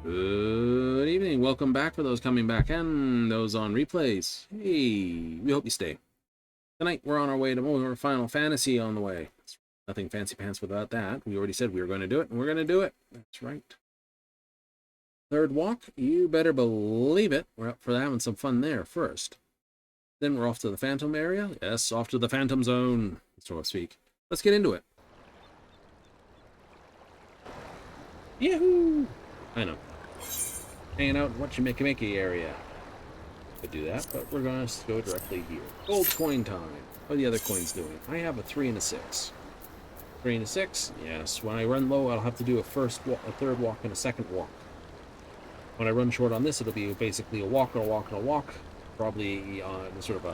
Good evening. Welcome back for those coming back and those on replays. Hey, we hope you stay. Tonight we're on our way to more Final Fantasy on the way. Nothing fancy pants without that. We already said we were going to do it, and we're going to do it. That's right. Third walk, you better believe it. We're up for having some fun there first. Then we're off to the Phantom area. Yes, off to the Phantom Zone, so to speak. Let's get into it. Yahoo! I know. Hanging out in Whatchamacamaki area. Could do that, but we're going to go directly here. Gold coin time. What are the other coins doing? I have a 3 and a 6. 3 and a 6? Yes. When I run low, I'll have to do a third walk, and a second walk. When I run short on this, it'll be basically a walk and a walk and a walk. Probably sort of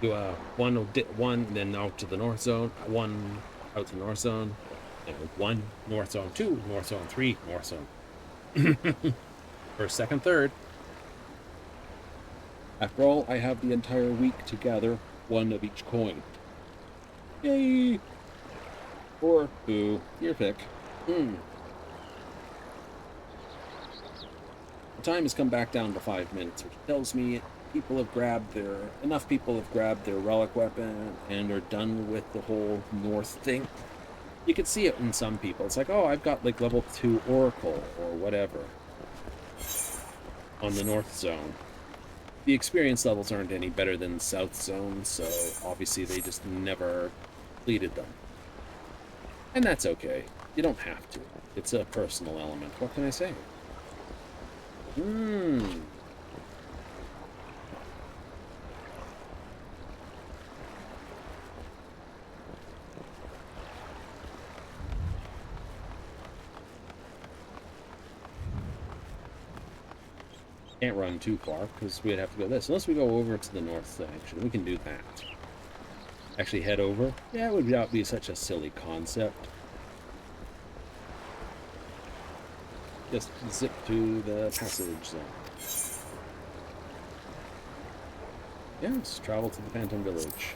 do a one, then out to the North Zone, one out to the North Zone, and one North Zone, 2 North Zone, 3 North Zone. First, second, third. After all, I have the entire week to gather one of each coin. Yay! Or who? Your pick. The time has come back down to 5 minutes, which tells me enough people have grabbed their relic weapon and are done with the whole North thing. You can see it in some people. It's like, oh, I've got like level 2 Oracle or whatever on the North Zone. The experience levels aren't any better than the South Zone, so obviously they just never completed them. And that's okay. You don't have to. It's a personal element. What can I say? Can't run too far because we'd have to go this. Unless we go over to the north section, we can do that. Actually head over? Yeah, it would not be such a silly concept. Just zip to the passage zone. Yes, travel to the Phantom Village.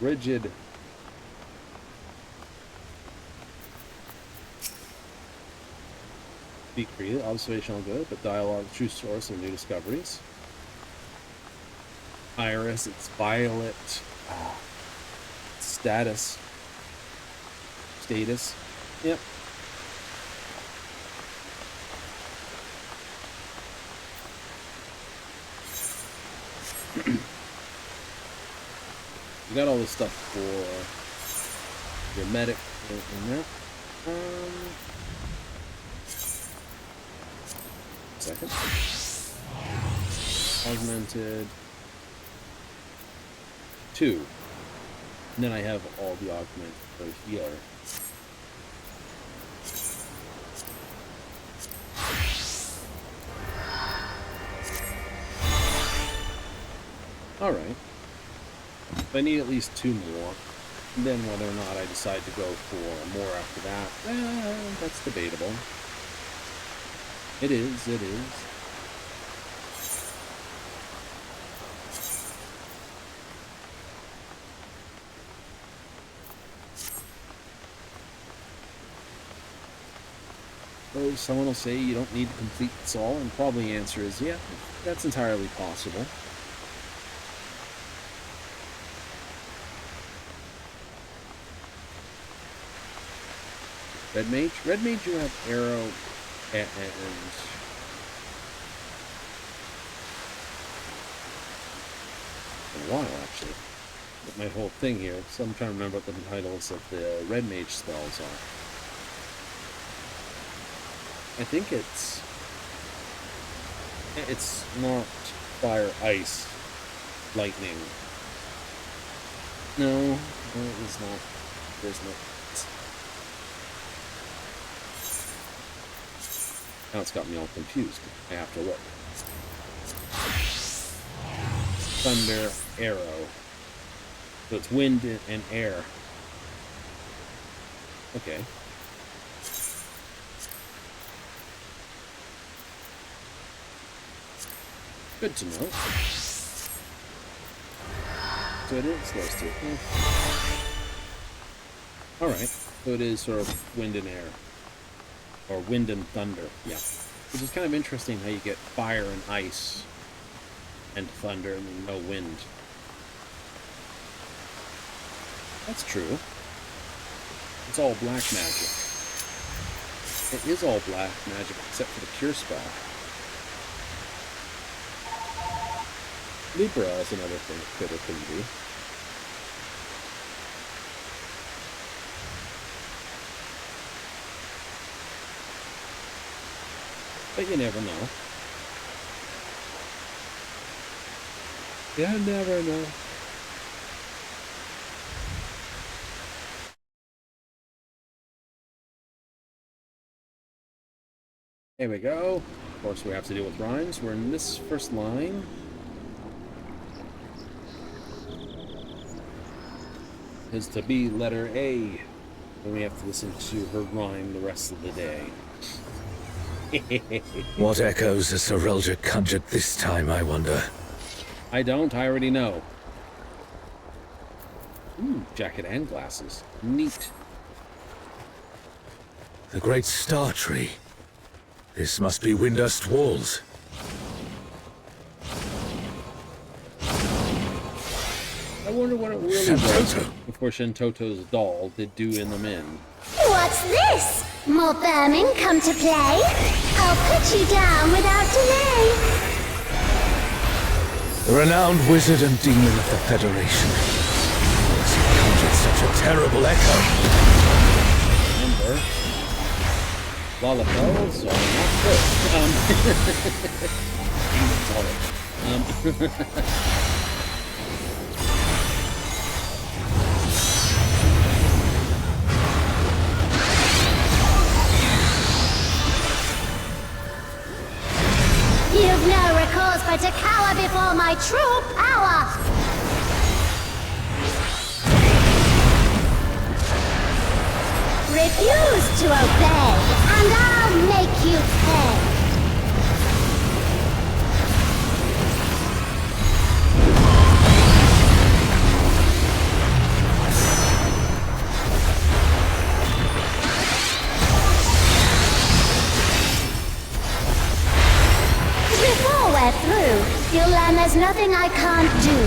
Rigid. Speak freely, observational good, but dialogue, true source of new discoveries. Iris, it's violet. Status. Yep. You got all this stuff for your medic in there. Second. Augmented 2. And then I have all the augment for healer. Alright. I need at least 2 more. And then whether or not I decide to go for more after that, that's debatable. It is. So someone will say you don't need to complete this all, and probably the answer is yeah, that's entirely possible. Red Mage, you have arrow and a while actually. But my whole thing here, so I'm trying to remember what the titles of the Red Mage spells are. I think it's not fire, ice, lightning. No, it is not. There's no. Now it's got me all confused. I have to look. Thunder, arrow. So it's wind and air. Okay. Good to know. so it is those two. Alright, so it is sort of wind and air. Or wind and thunder, yeah. Which is kind of interesting how you get fire and ice and thunder and then no wind. That's true. It's all black magic. It is all black magic except for the cure spell. Libra is another thing it could or couldn't be. But you never know. You never know. There we go. Of course, we have to deal with rhymes. We're in this first line. Is to be letter A. Then we have to listen to her rhyme the rest of the day. What echoes has Sir Roger conjured this time, I wonder? I don't, I already know. Ooh, jacket and glasses. Neat. The great star tree. This must be Windust Walls. I wonder what it really was before Shintoto's doll did do in the men. What's this? More vermin come to play? I'll put you down without delay. The renowned wizard and demon of the Federation. Has he conjured such a terrible echo? Remember, Lollapels are not good. You've no recourse but to cower before my true power! Refuse to obey, and I'll make you pay! Before we're through, you'll learn there's nothing I can't do.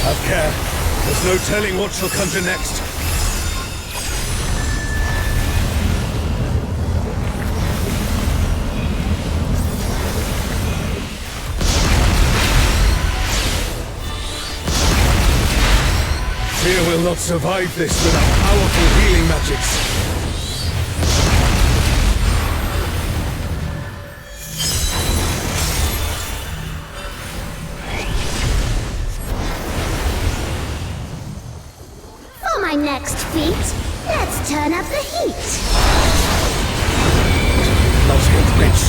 Have care. There's no telling what she'll conjure next. Fear will not survive this without powerful healing magics. For my next feat, let's turn up the heat. Not yet, bitch.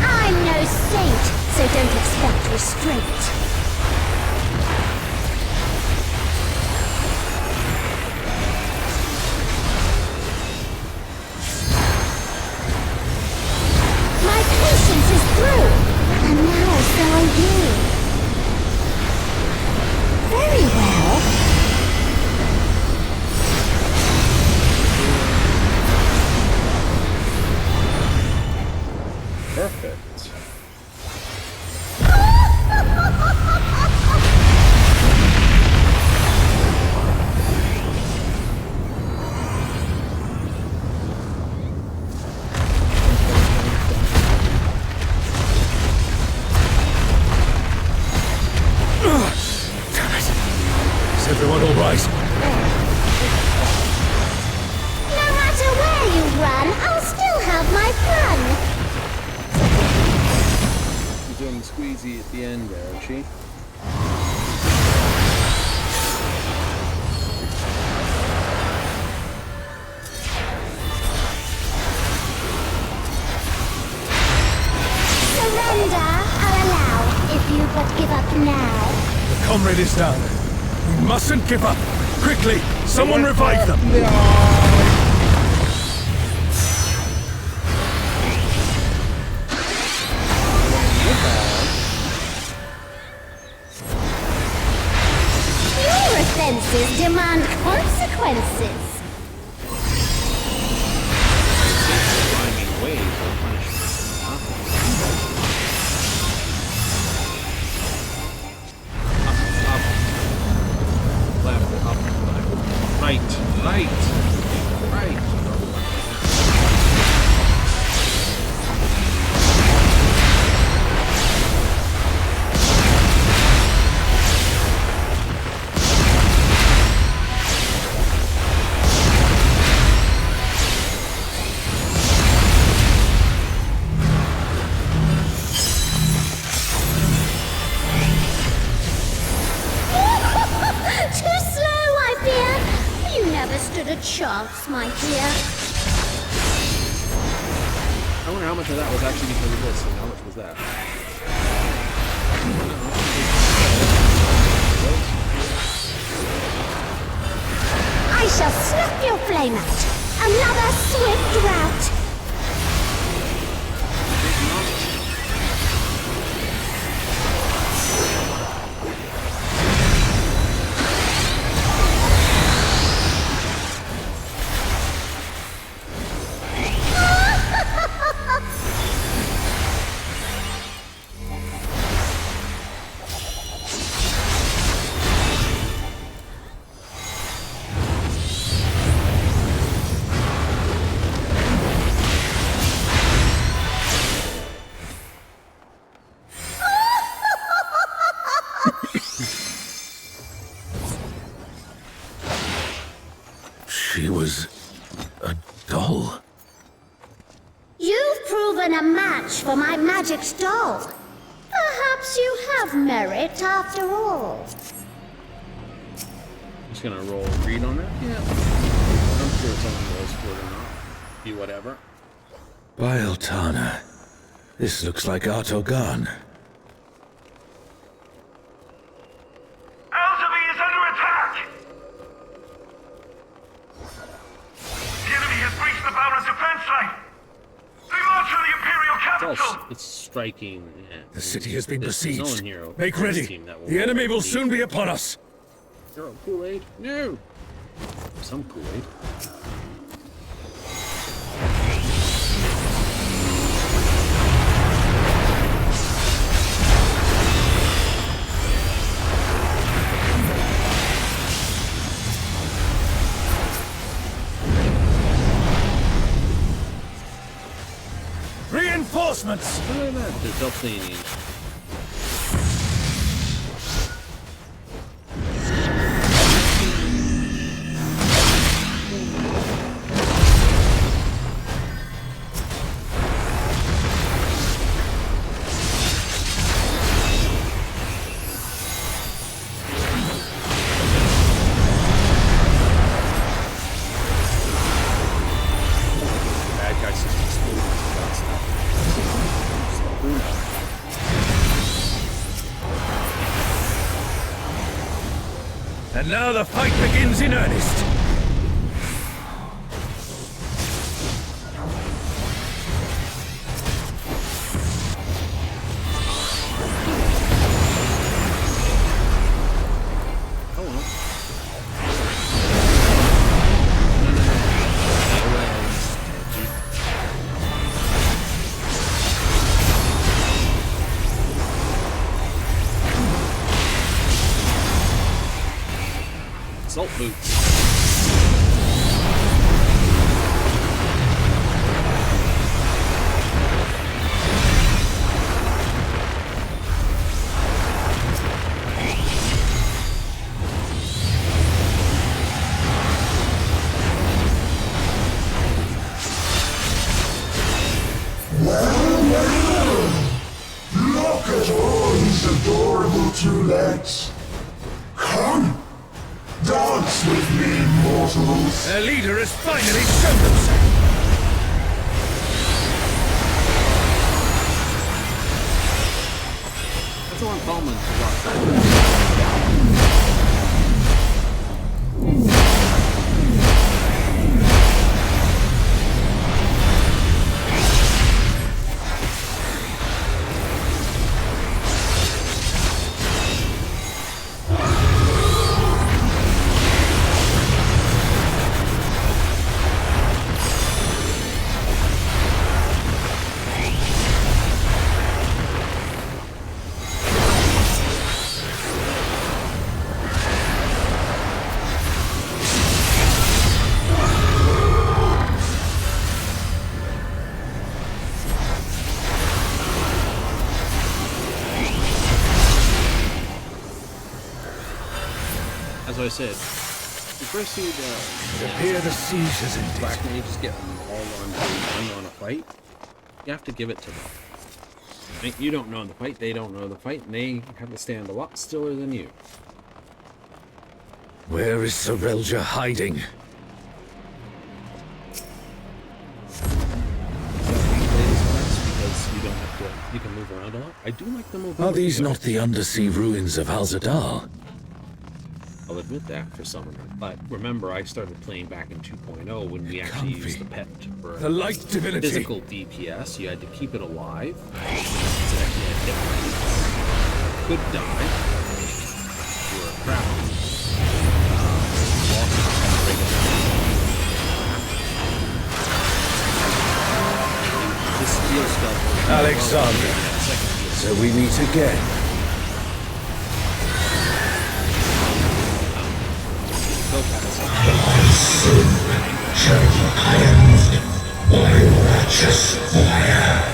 I'm no saint, so don't expect restraint. My patience is through, and now so are you. Very well. Perfect. Damn it. Is everyone all right? No matter where you run, I'll still have my fun. She's doing the squeezy at the end there, isn't she? Surrender, I'll allow, if you but give up now. The comrade is down. We mustn't give up. Quickly, someone revive them. Your offenses demand consequences. Finding ways of punishment. Up, left, up, left, right. Too slow, I fear. You never stood a chance, my dear. I wonder how much of that was actually because of this, and how much was that? I shall snuff your flame out. Another swift rout. She was a doll. You've proven a match for my magic doll. Perhaps you have merit after all. Just gonna roll read on that? Yeah. I'm sure someone rolls for it or not. Be whatever. Bieltana. This looks like Artogan. Alzeby is under attack! The enemy has breached the Baron's defense line! They march on the Imperial capital! It's striking. Yeah. The city has been There's besieged. no one here on Make this ready. team that will The enemy will lead. soon be upon us. Zero Kool-Aid? No! Some Kool-Aid. Reinforcements! Look at that. They're self-cleaning. Bad guys just explode. And now the fight begins in earnest. Oh well. Salt boots. Look at all these adorable two-legs. Come, dance with me, mortals. Their leader has finally shown himself. That's the one Coleman forgot. as I said, the first few Here the siege has ended. black mages get them all on day 1 on a fight. You have to give it to them. You don't know the fight, they don't know the fight, and they have to stand a lot stiller than you. Where is Sorelja hiding? Because you don't have to, you can move around a lot. I do like the mobility. Are these not the undersea ruins of Al-Zadar? I'll admit that for some of them. But remember, I started playing back in 2.0 when we actually Comfy. used the pet for The light divinity. physical DPS. You had to keep it alive. So that you had hit points. Could die. You were a crap. This steel stuff. Alexander. So we meet again. Shall be cleansed by righteous fire.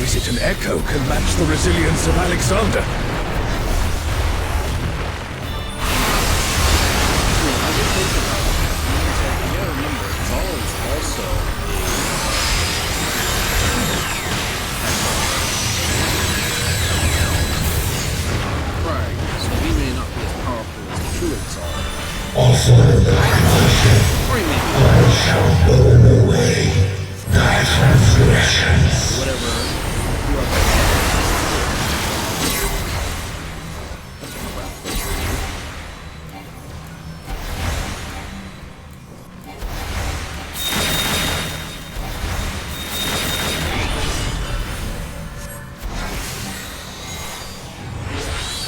Is it an echo can match the resilience of Alexander? Also thy worship, thou shalt burn away thy transgressions.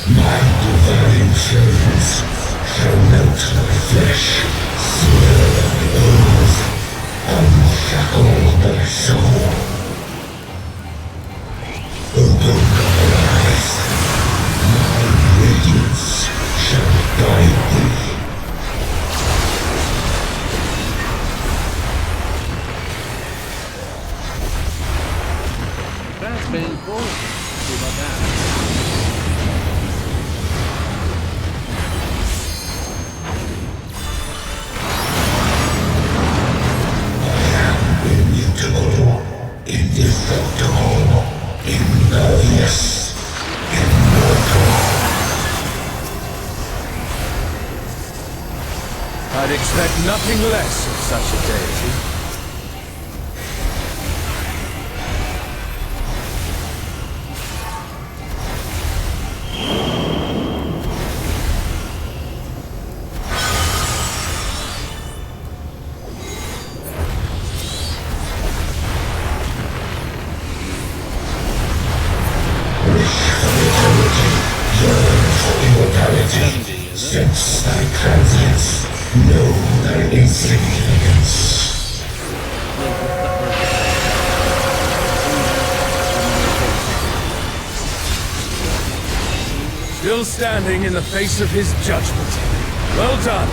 My divine servants shall melt thy flesh, sear thy bones, unshackle thy soul. Open thy eyes, my radiance shall guide thee. That's been cool. See about that. Immutable, indestructible, impervious, immortal. I'd expect nothing less of such a deity. Sense thy transience, know thy insignificance. Still standing in the face of his judgment. Well done.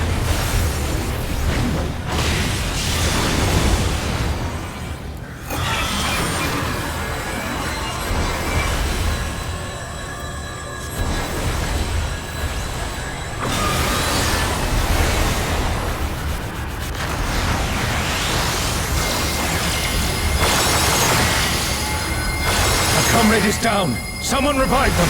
Comrade is down. Someone revive them.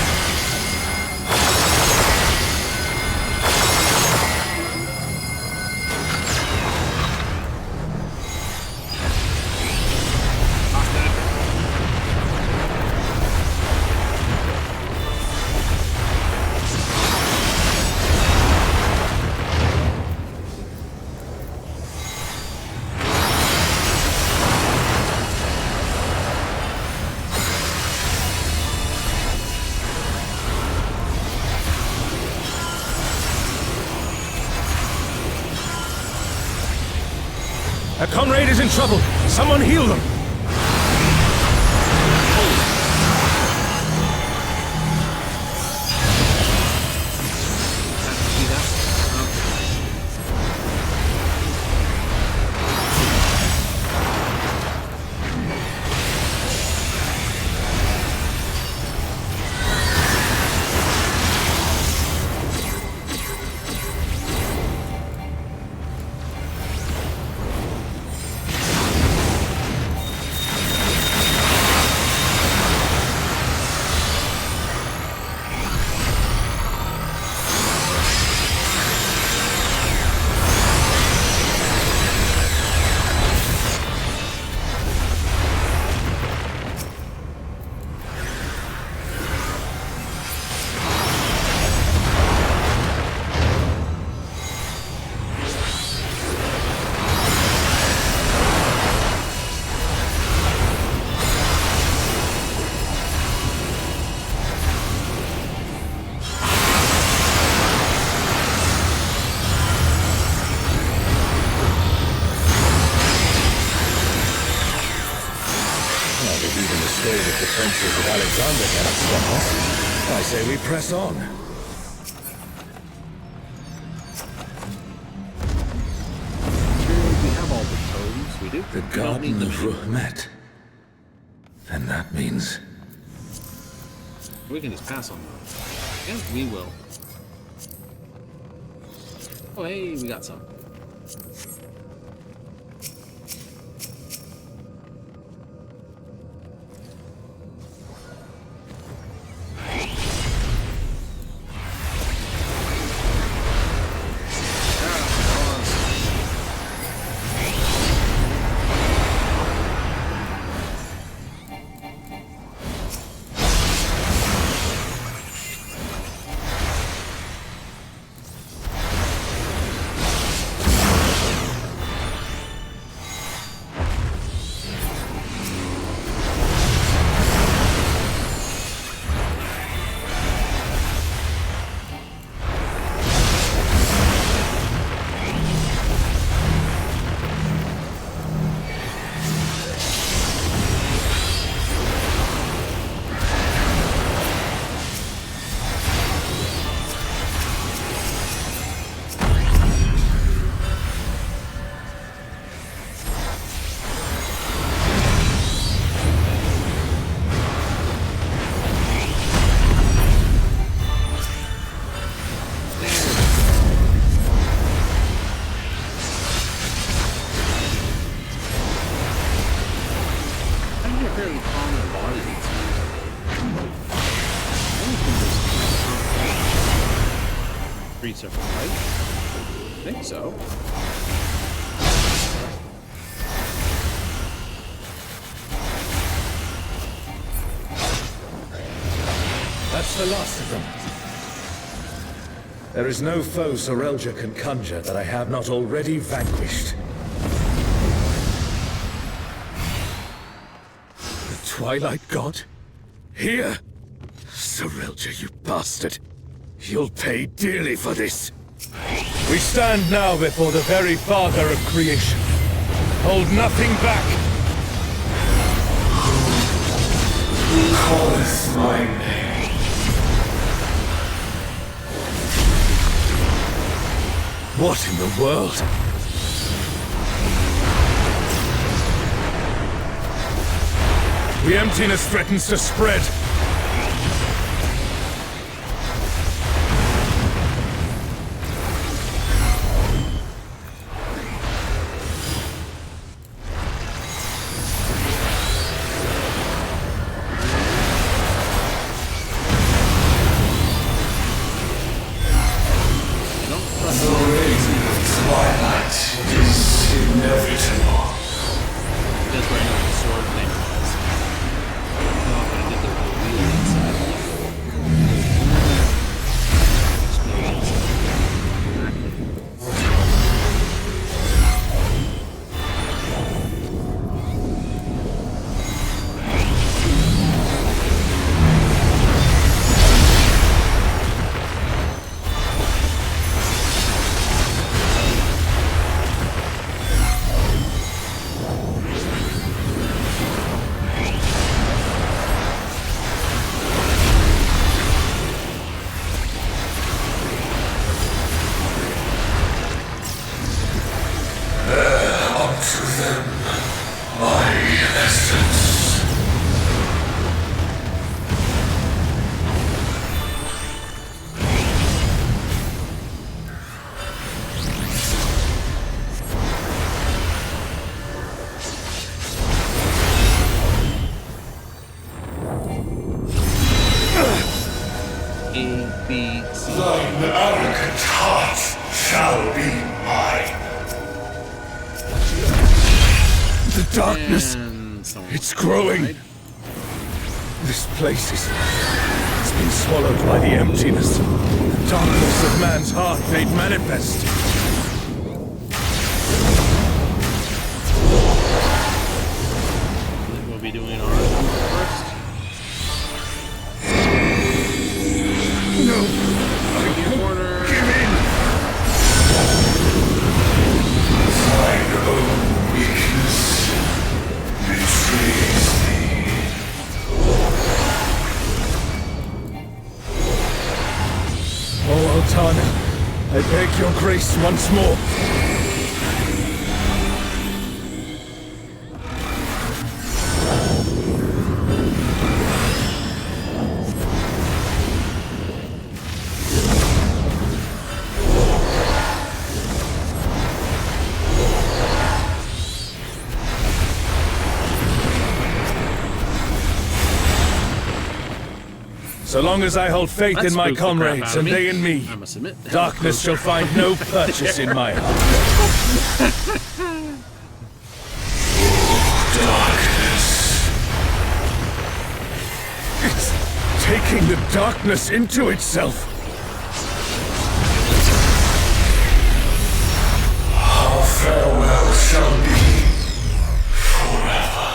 A comrade is in trouble! Someone heal them! See that? Defenses of Alexander cannot stop us. I say we press on. We have all the tomes. We do. The We don't Garden need of them. Ruhmet. Then that means... We can just pass on those. Yeah, we will. Oh, hey, we got some. Fairly common bodies. Three separate fights? I think so. That's the last of them. There is no foe Sorelja can conjure that I have not already vanquished. Twilight God? Here? Sorelja, you bastard. You'll pay dearly for this. We stand now before the very father of creation. Hold nothing back. Who calleth my name? What in the world? The emptiness threatens to spread. The raising of twilight is inevitable. That's where I know the sword thing was. I'm not gonna get the Thine arrogant heart shall be mine. The darkness, And someone it's growing. died. This place is... It's been swallowed by the emptiness. The darkness of man's heart made manifest. I think we'll be doing our first. No! Corner. Give in! Thine own weakness betrays thee. Oh, Altana, I beg your grace once more. So long as I hold faith That in my spooked the crap comrades out of and me. they in me, I must admit. darkness shall find no purchase in my heart. Darkness. It's taking the darkness into itself. Our farewell shall be forever.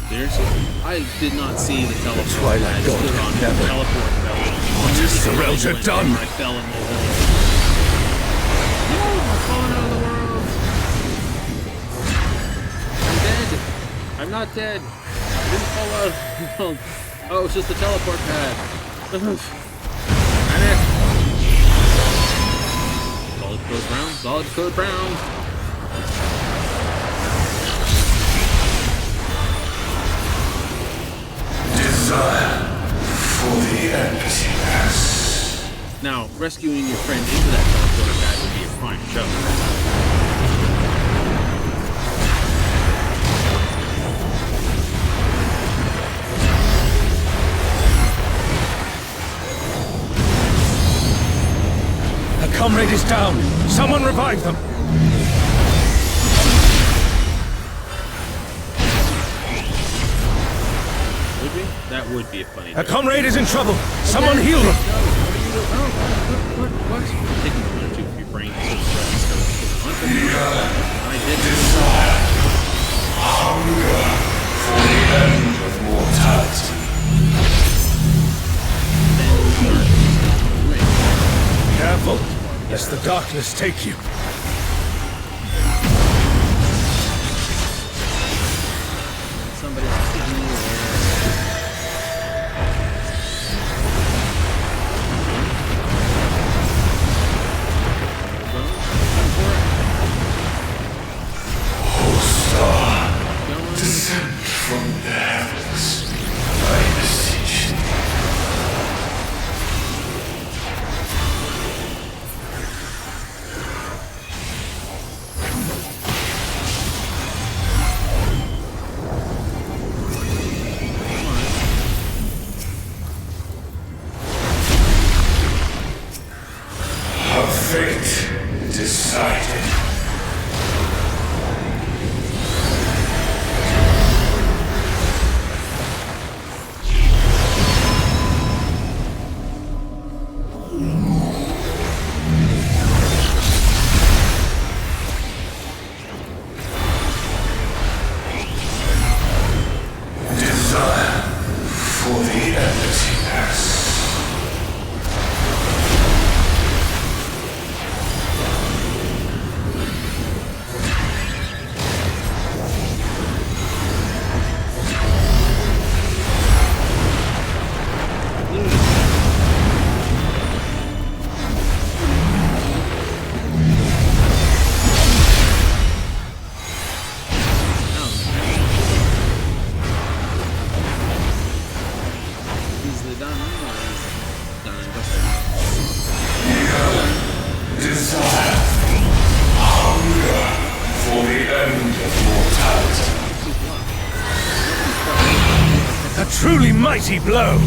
Seriously? I did not see the teleport. Twilight I God stood on never. the teleport belt. What has Sorelja done? I fell in the hole. No, I'm falling out of the world. I'm dead. I'm not dead. I didn't fall out of the world. Oh, it's just the teleport pad. Panic. Solid code brown. Solid code brown. Desire for the emptiness. Now, rescuing your friend into that teleporter pad would be a fine show. A comrade is down. Someone revive them. Would we? That would be a funny A joke. comrade is in trouble. Someone heal them. What? Taking a minute to your brain to I did. Hunger for the end of mortality. Careful, lest the darkness take you. Somebody taking me away. Descend from the heavens. I beseech thee. Her fate decided. Desire for the emptiness. Easily done. Done and dusted. Desire. Hunger for the end of mortality. A truly mighty blow.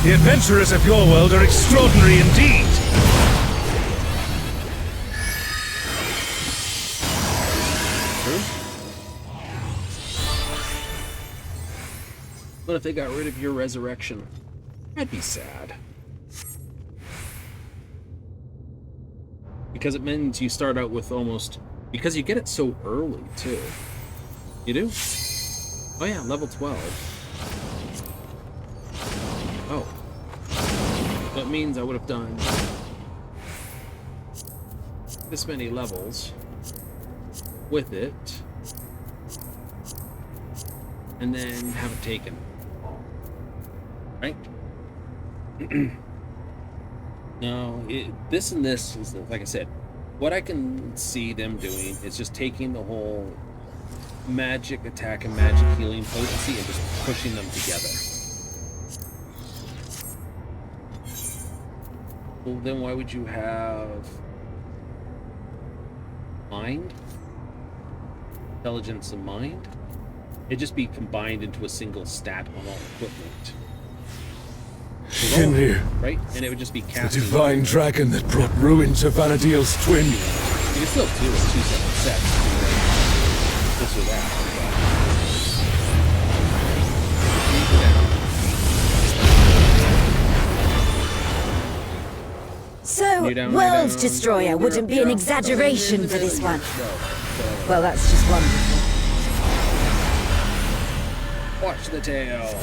The adventurers of your world are extraordinary indeed. What if they got rid of your resurrection? I'd be sad. Because it means you start out with almost... Because you get it so early, too. You do? Oh yeah, level 12. Oh. That means I would have done this many levels with it, and then have it taken. Right? No, this and this is, like I said, what I can see them doing is just taking the whole magic attack and magic healing potency and just pushing them together. Well, then why would you have mind? Intelligence and mind? It'd just be combined into a single stat on all equipment. Shinryu, right? And it would just be the casting. divine dragon that brought ruin to Vana'diel's twin. You can still do it 2 separate sets. This or that. So, World Destroyer wouldn't be an exaggeration for this one. Well, that's just wonderful. Watch the tail.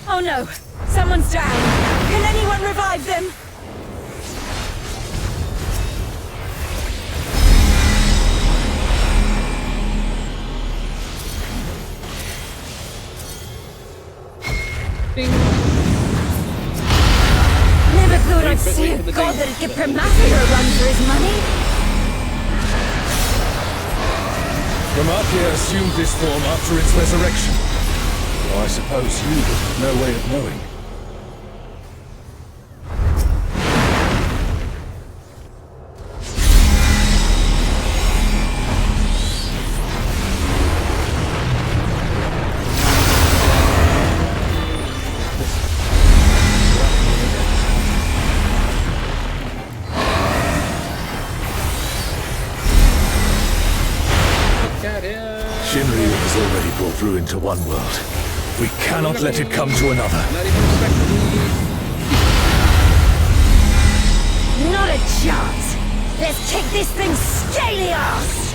Oh no! Someone's down! Can anyone revive them? Ding. Never thought I'd see a god that'd give Pramathia a run for his money. Pramathia assumed this form after its resurrection. Well, I suppose you would have no way of knowing. Shinryu has already brought ruin to one world. We cannot let it come to another. Not even respectable. Not a chance! Let's kick this thing's scaly ass!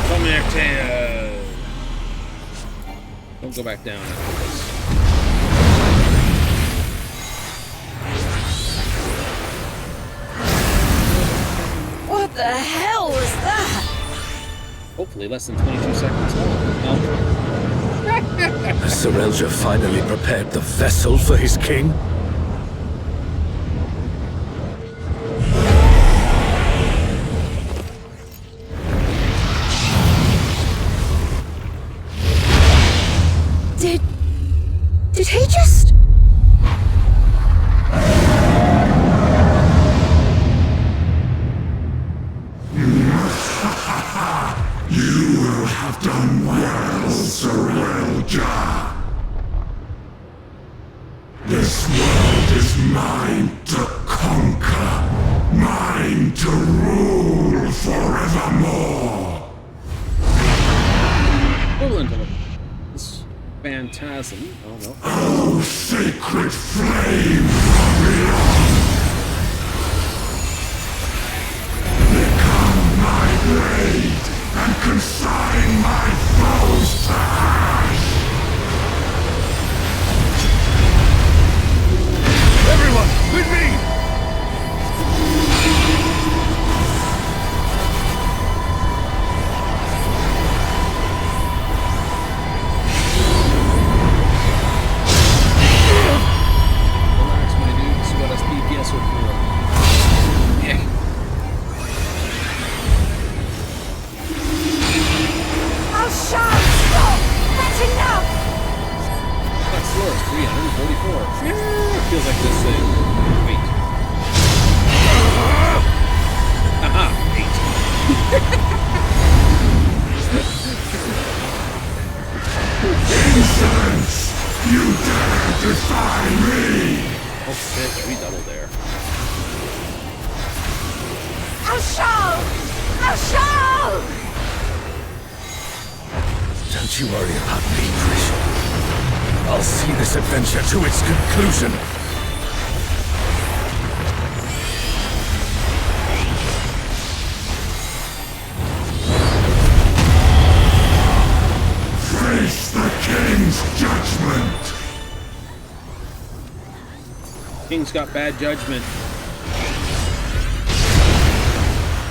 Come here, tail. Don't go back down after this. What the hell was that? Hopefully less than 22 seconds long. Has Serelja finally prepared the vessel for his king? Did he just... You will have done well, Serelja. This world is mine to conquer, mine to rule forevermore. Equivalent of this phantasm. Oh no. Oh, sacred flame from beyond. Become my blade and consign my foes to ash. Feels like this thing. Wait. Aha! 8. Insolence! You dare defy me! Oh shit, redouble there. I'll show! I'll show! Don't you worry about me, Trish. I'll see this adventure to its conclusion. Face the king's judgment! King's got bad judgment.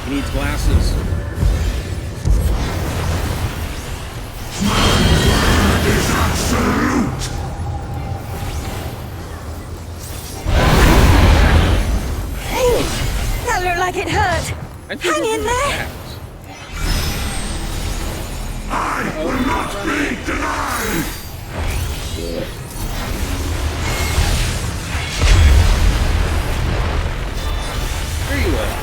He needs glasses. My word is absolute! Hey! That looked like it hurt! Hang in there! I will not be denied! Very well.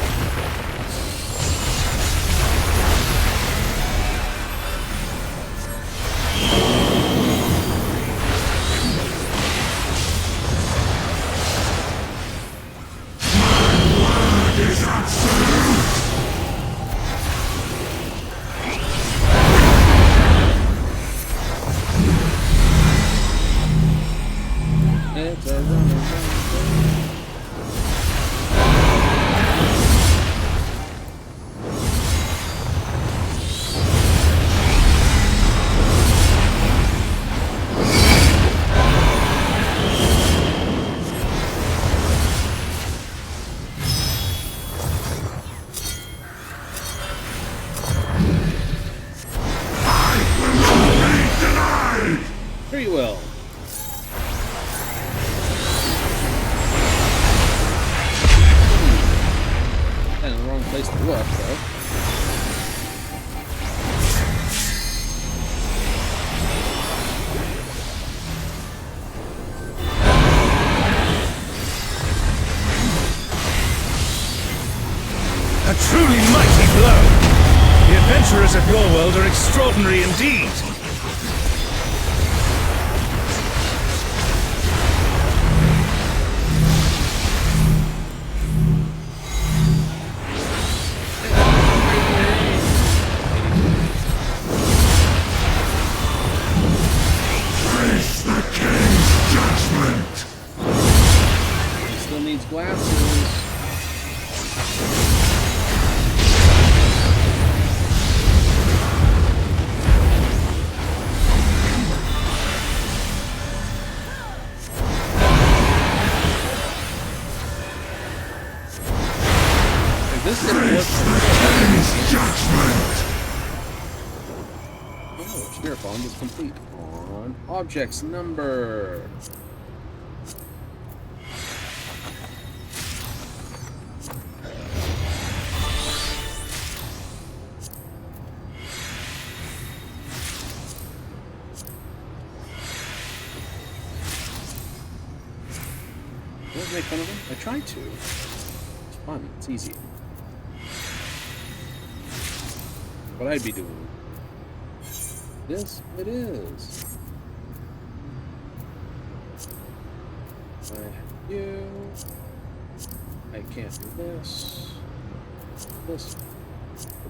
Is absolute! It's a running. Very well. And in the wrong place to look, though. A truly mighty blow! The adventurers of your world are extraordinary indeed! Face the king's judgment! He still needs glasses. This is gonna work. King's judgment! Oh, Spirit Bond is complete. On objects number. Don't make fun of him. I tried to. It's fun. It's easy. What I'd be doing. This it is. I have you. I can't do this. This.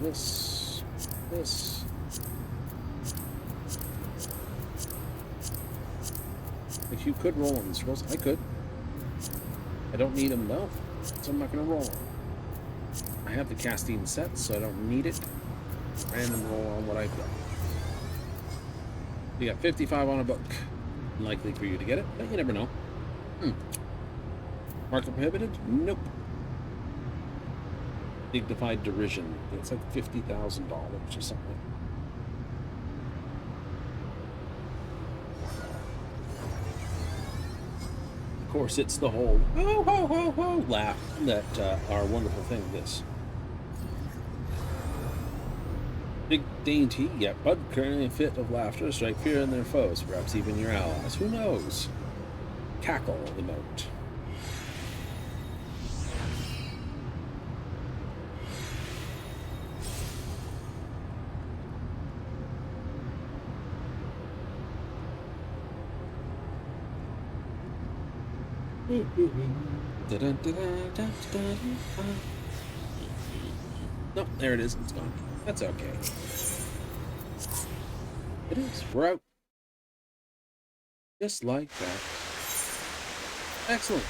This. This. If you could roll on these rolls, I could. I don't need them though, so I'm not gonna roll them. I have the casting set, so I don't need it. Random roll on what I've got. You got 55 on a book. Unlikely for you to get it, but you never know. Market prohibited? Nope. Dignified derision. It's like $50,000 or something. Of course, it's the whole ho ho ho ho laugh that our wonderful thing this. Big dainty, yet bud curling a fit of laughter strike fear in their foes, perhaps even your allies. Who knows? cackle emote. Nope, there it is. It's gone. That's okay. It is. We're out. Just like that. Excellent.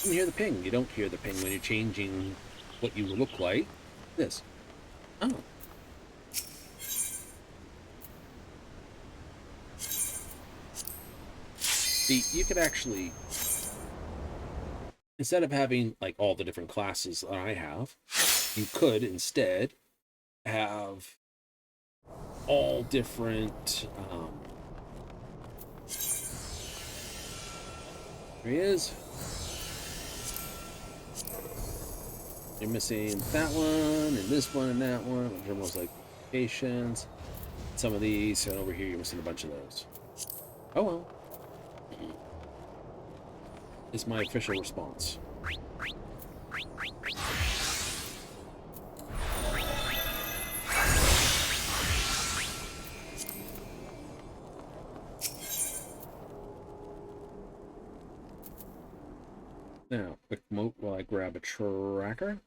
You hear the ping. You don't hear the ping when you're changing what you look like. This. Oh. See, you could actually, instead of having like all the different classes that I have, you could instead have all different, there he is. You're missing that one, and this one, and that one, which are most like patients. Some of these, and over here you're missing a bunch of those. Oh well. Is my official response. Now, quick mote while I grab a tracker.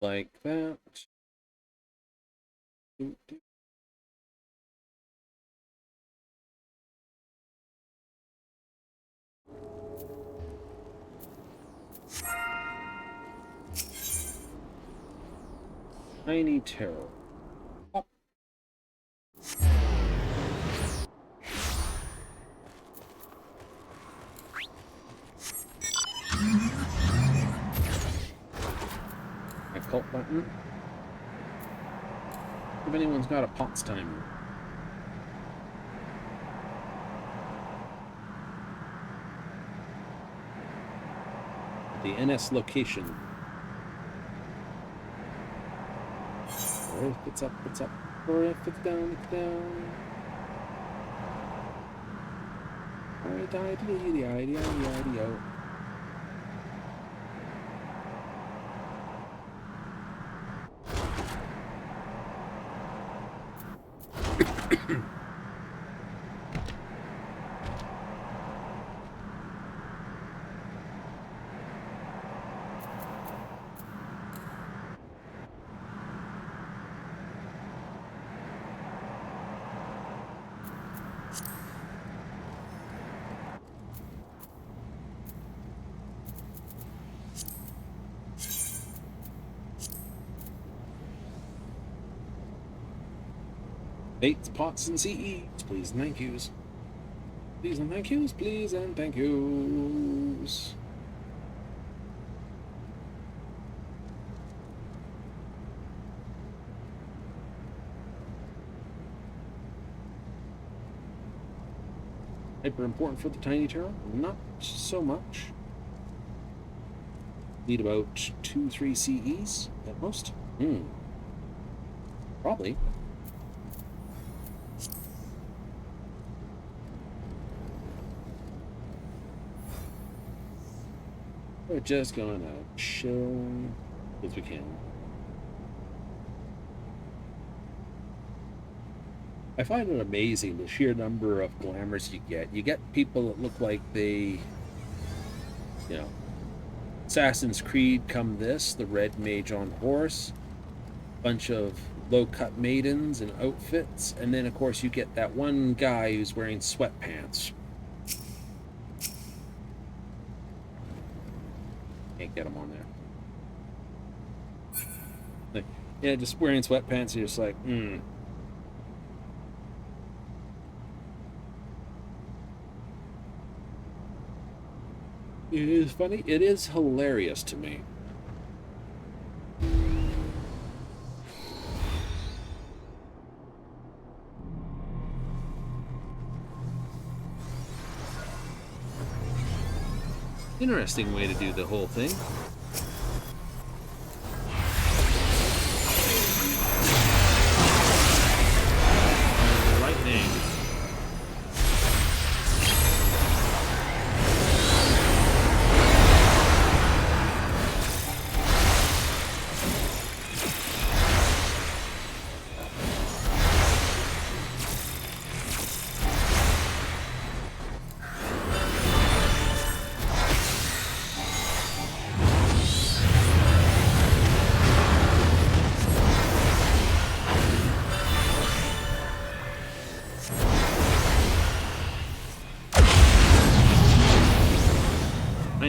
Like that. Tiny Terror. Oh. Occult button. If anyone's got a POTS timer. The NS location. Or if it's up, it's up. Or if it's down, it's down. Idea. Dates, POTS, and CEs, please and thank yous. Please and thank yous, please and thank yous. Hyper important for the Tiny Terror? Not so much. Need about 2-3 CEs at most? Probably. We're just gonna chill as we can. I find it amazing the sheer number of glamours you get. You get people that look like they, you know, Assassin's Creed come this, the red mage on horse, bunch of low-cut maidens in outfits, and then of course you get that one guy who's wearing sweatpants. Can't get him on there. Like, yeah, just wearing sweatpants, you're just like, It is funny. It is hilarious to me. Interesting way to do the whole thing. Lightning.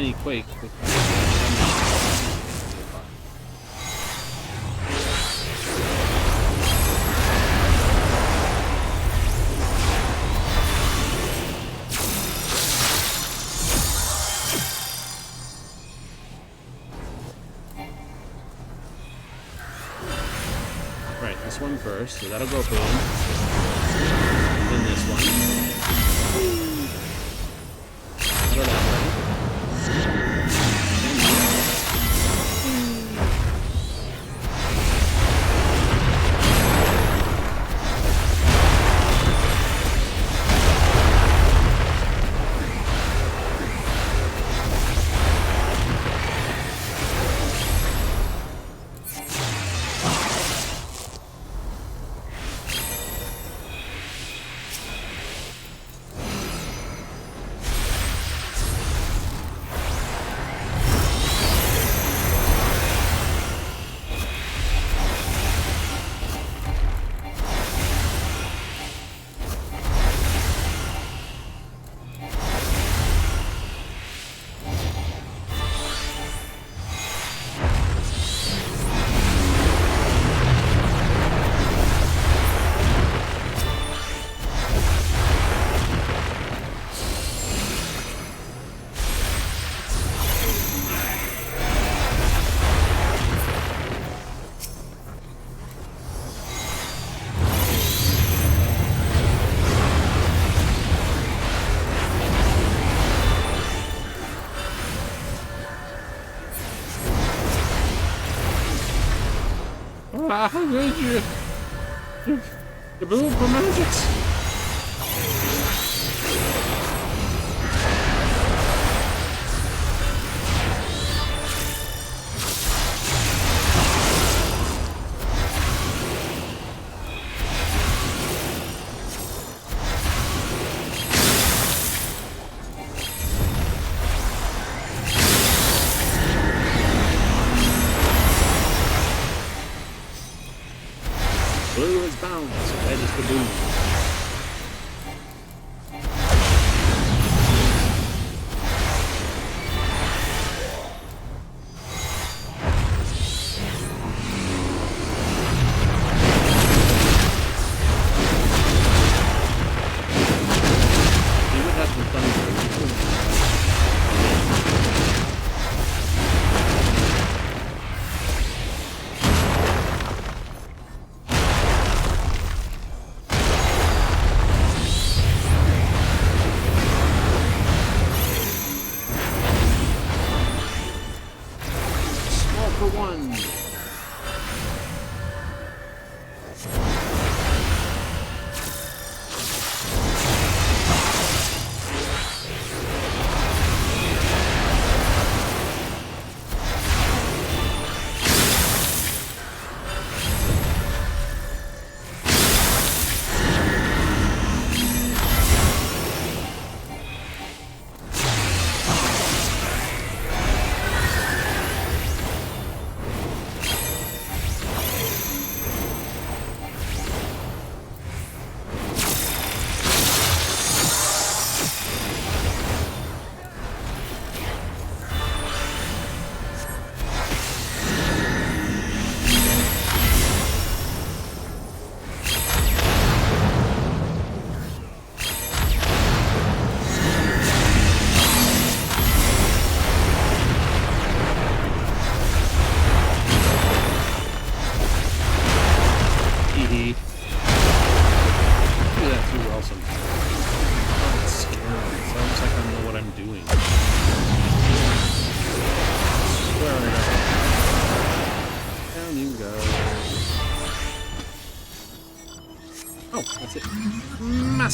Tiny quake. Right, this one first, so that'll go boom. Then this one. Go that way. How did you? The blue for magics. Blue is bound, so red is the boom. You would have some thunder.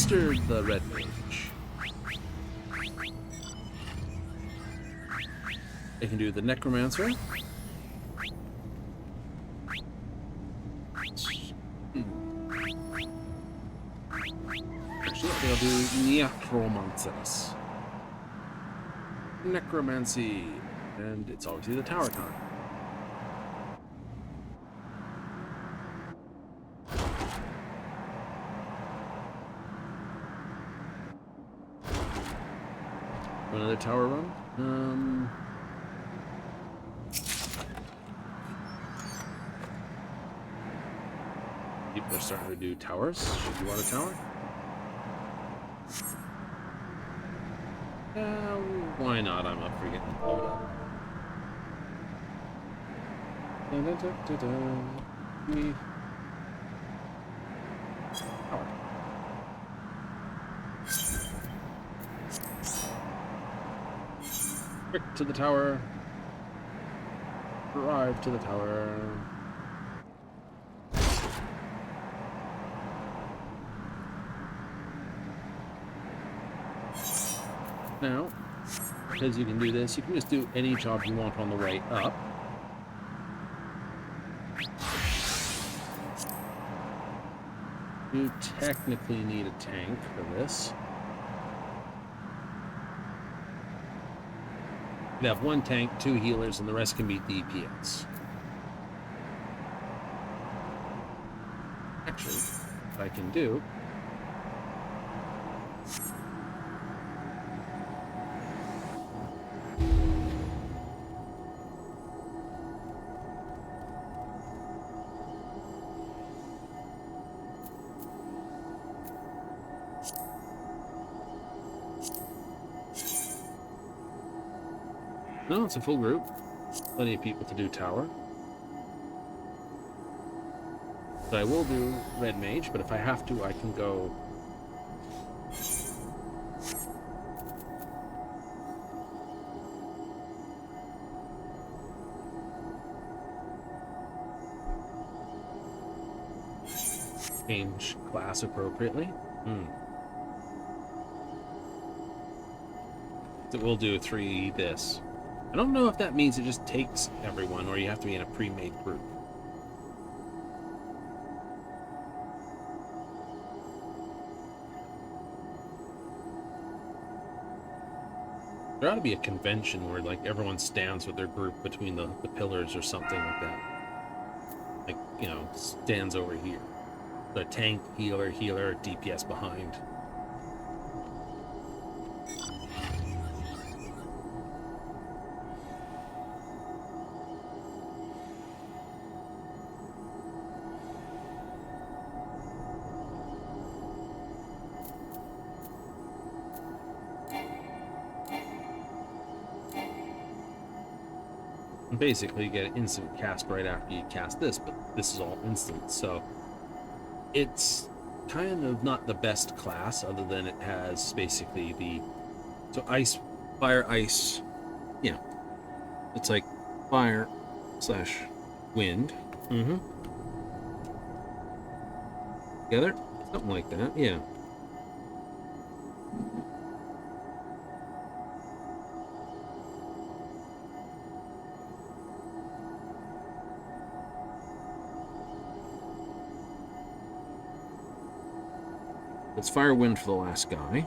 mastered the red mage. I can do the necromancer. Actually, I'll do necromancies. Necromancy. And it's obviously the tower time. Another tower run. People are starting to do towers. Should you want a tower? Why not? I'm up for getting pulled up. Tower. Quick to the tower. Arrive to the tower. Now, because you can do this, you can just do any job you want on the way up. You technically need a tank for this. You have one tank, 2 healers, and the rest can be DPS. Actually, what I can do no, it's a full group. Plenty of people to do tower. So I will do red mage, but if I have to, I can go change class appropriately. It will do 3 this. I don't know if that means it just takes everyone, or you have to be in a pre-made group. There ought to be a convention where, like, everyone stands with their group between the pillars or something like that. Like, you know, stands over here. The tank, healer, DPS behind. Basically, you get an instant cast right after you cast this, but this is all instant, so it's kind of not the best class, other than it has basically the ice, fire, ice. Yeah, it's like fire / wind. Together, something like that. Yeah. It's fire wind for the last guy.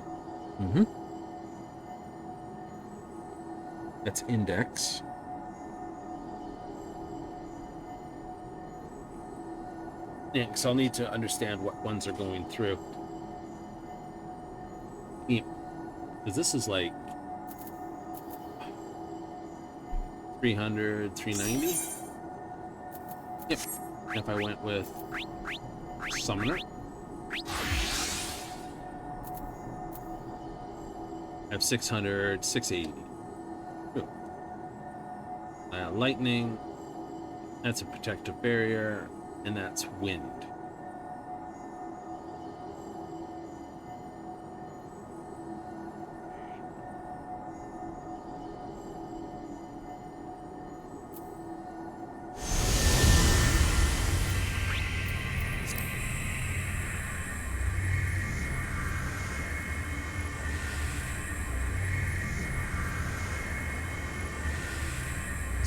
That's index. Yeah, because I'll need to understand what ones are going through. Because this is like 300, 390. Yep. If I went with Summoner. I have 600, 680. Lightning, that's a protective barrier, and that's wind.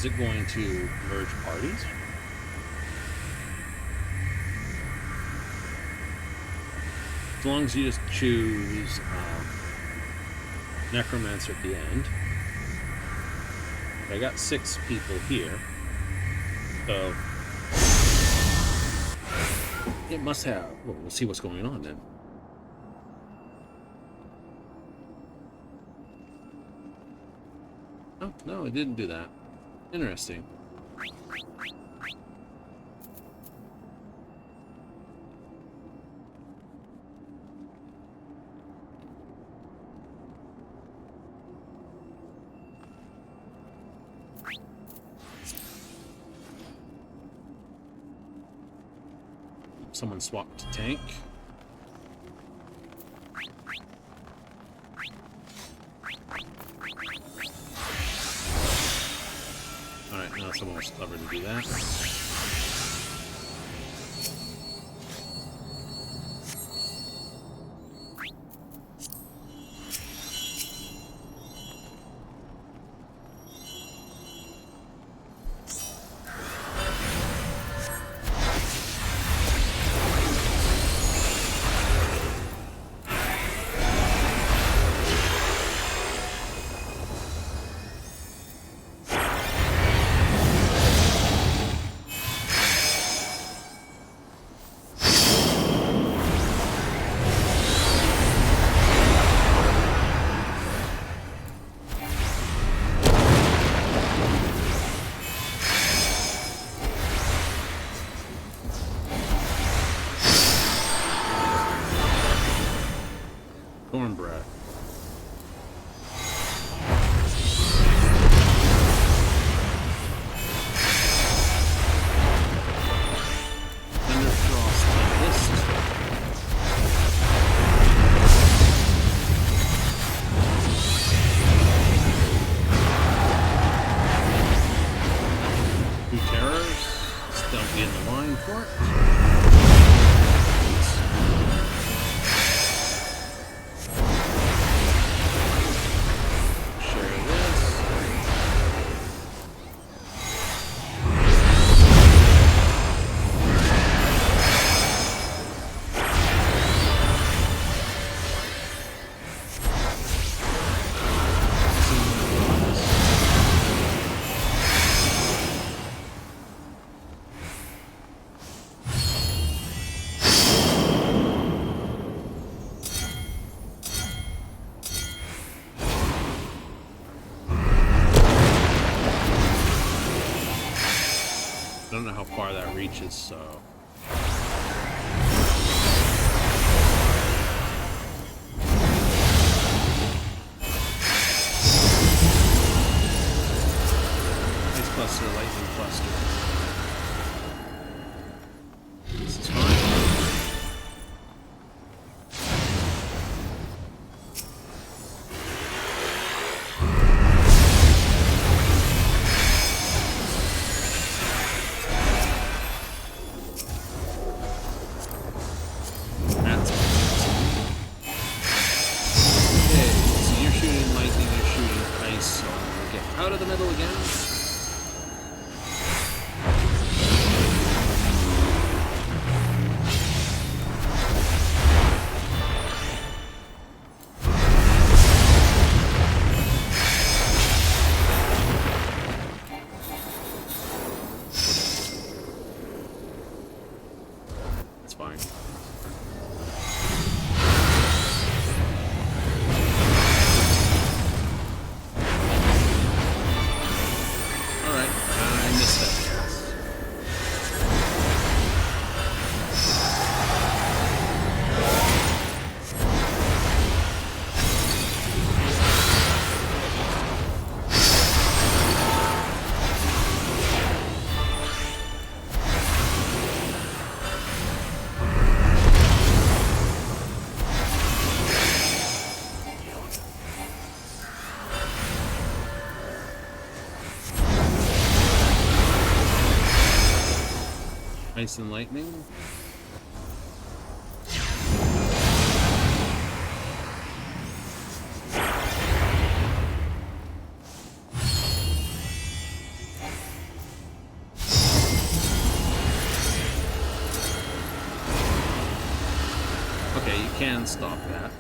Is it going to merge parties? As long as you just choose Necromancer at the end. I got 6 people here. So it must have. Well, we'll see what's going on then. Oh, no, it didn't do that. Interesting. Someone swapped to tank. Alright, now someone was clever to do that. Cornbread. Thunderfrost Tempest. Two terrors. Still be in the line for it. I don't know how far that reaches, so... Ice Cluster, Lightning Cluster. This is fine. Out of the middle again. That's fine. Ice and lightning. can stop that.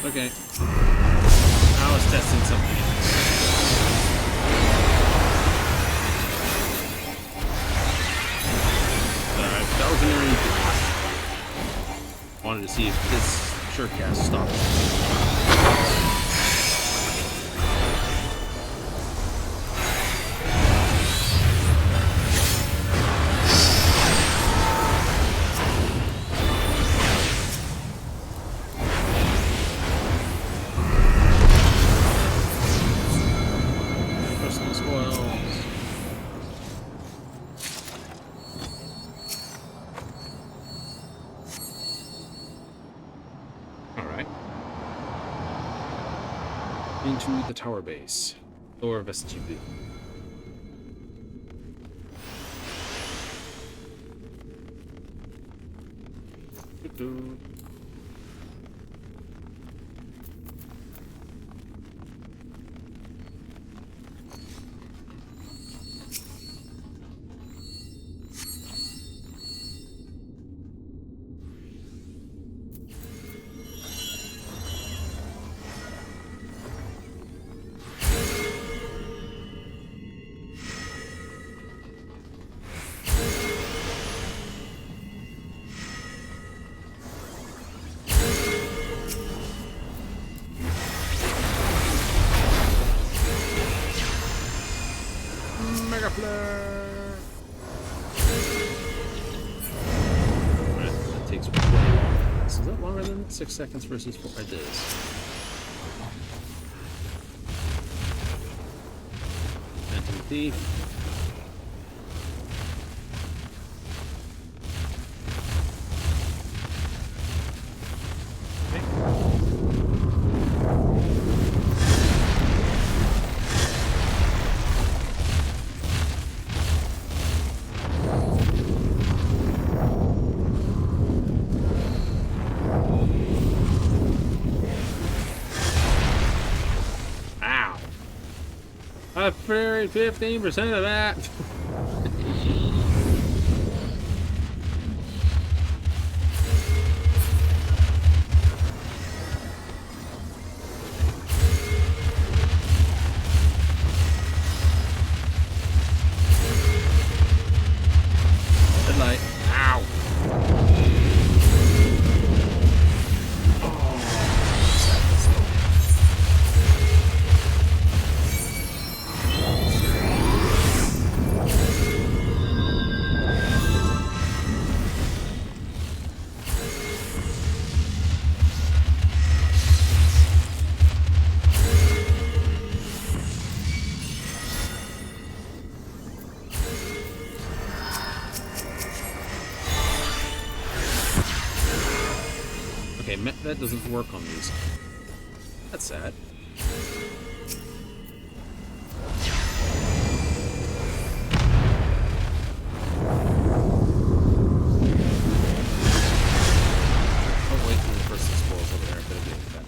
Okay. I was testing something. Alright, that was an early blast. Wanted to see if this surecast stops. Into the tower base. Lower vestibule. Alright, that takes 20 minutes. Is that longer than 6 seconds versus 4? It is. Phantom Thief. I buried 15% of that. Headlight. Ow. Okay, that doesn't work on these. That's sad. Oh wait, the first explores over there. I could have been that.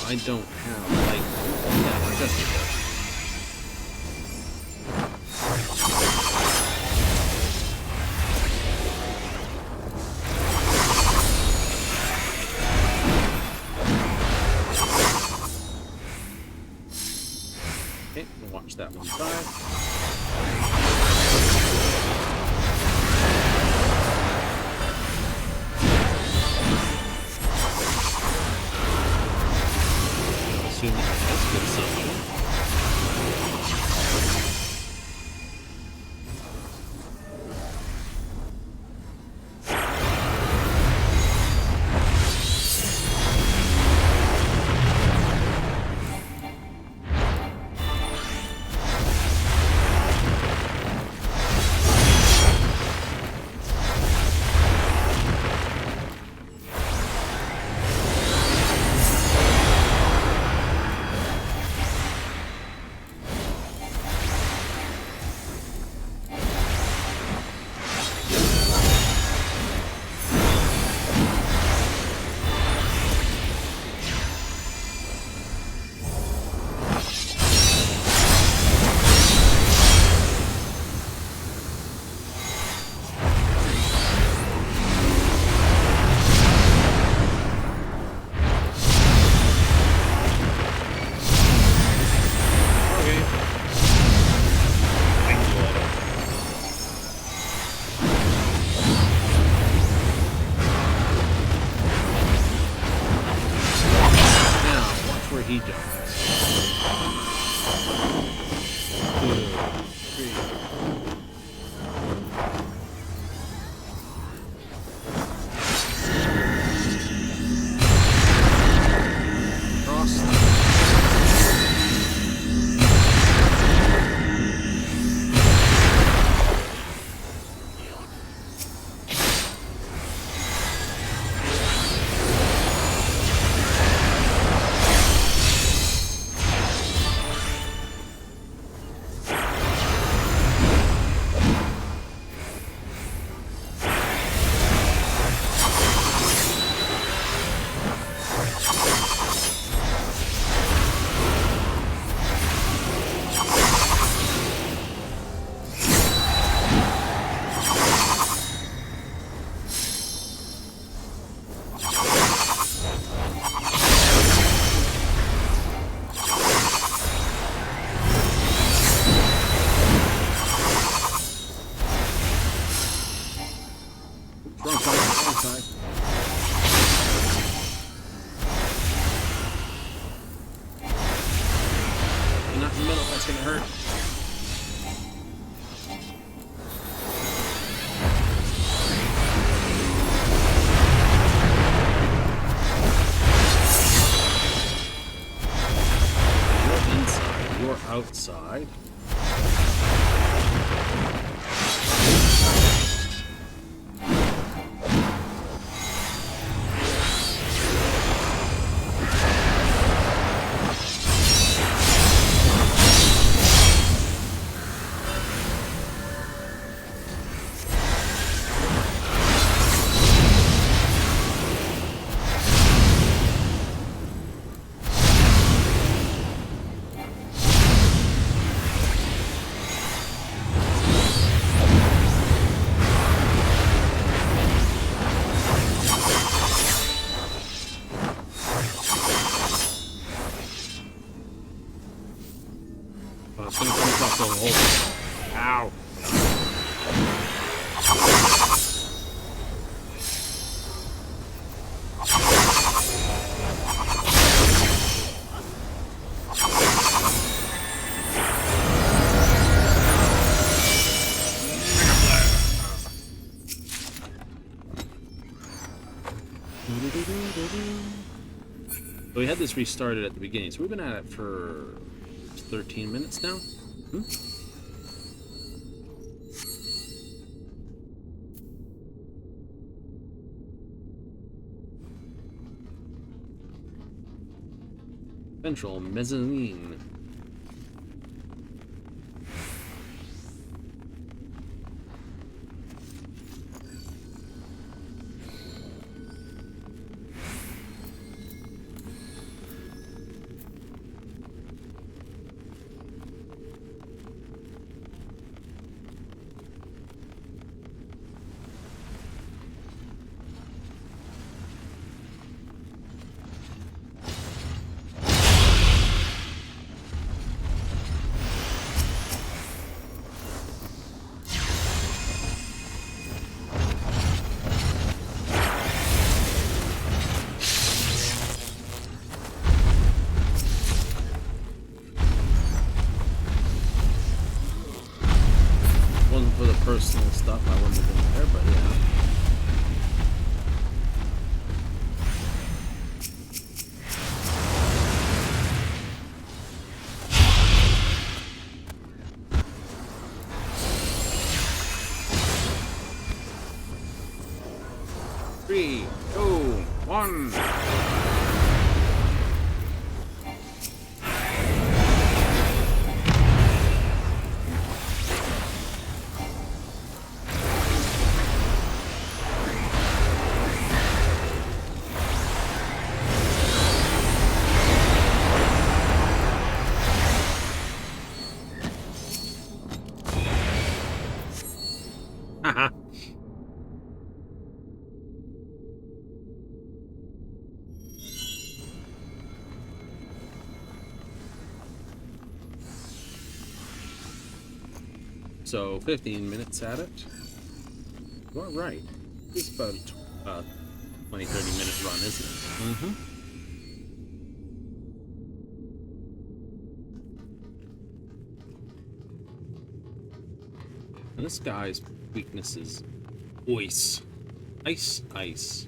I don't have light. Yeah, I guess it does. Okay, we'll watch that one die. Assume that has good assumption. Ow. We had this restarted at the beginning, so we've been at it for 13 minutes now. Central mezzanine. Personal stuff, I wouldn't have been there, but yeah. Three, two, one. So 15 minutes at it. You are right. It's about a 20-30 minute run, isn't it? Mm-hmm. And this guy's weakness is ice. Ice, ice.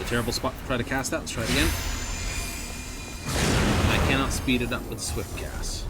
Terrible spot to try to cast that. Let's try it again. I cannot speed it up with swift cast.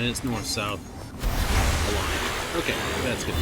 And it's north-south aligned. Okay, that's good.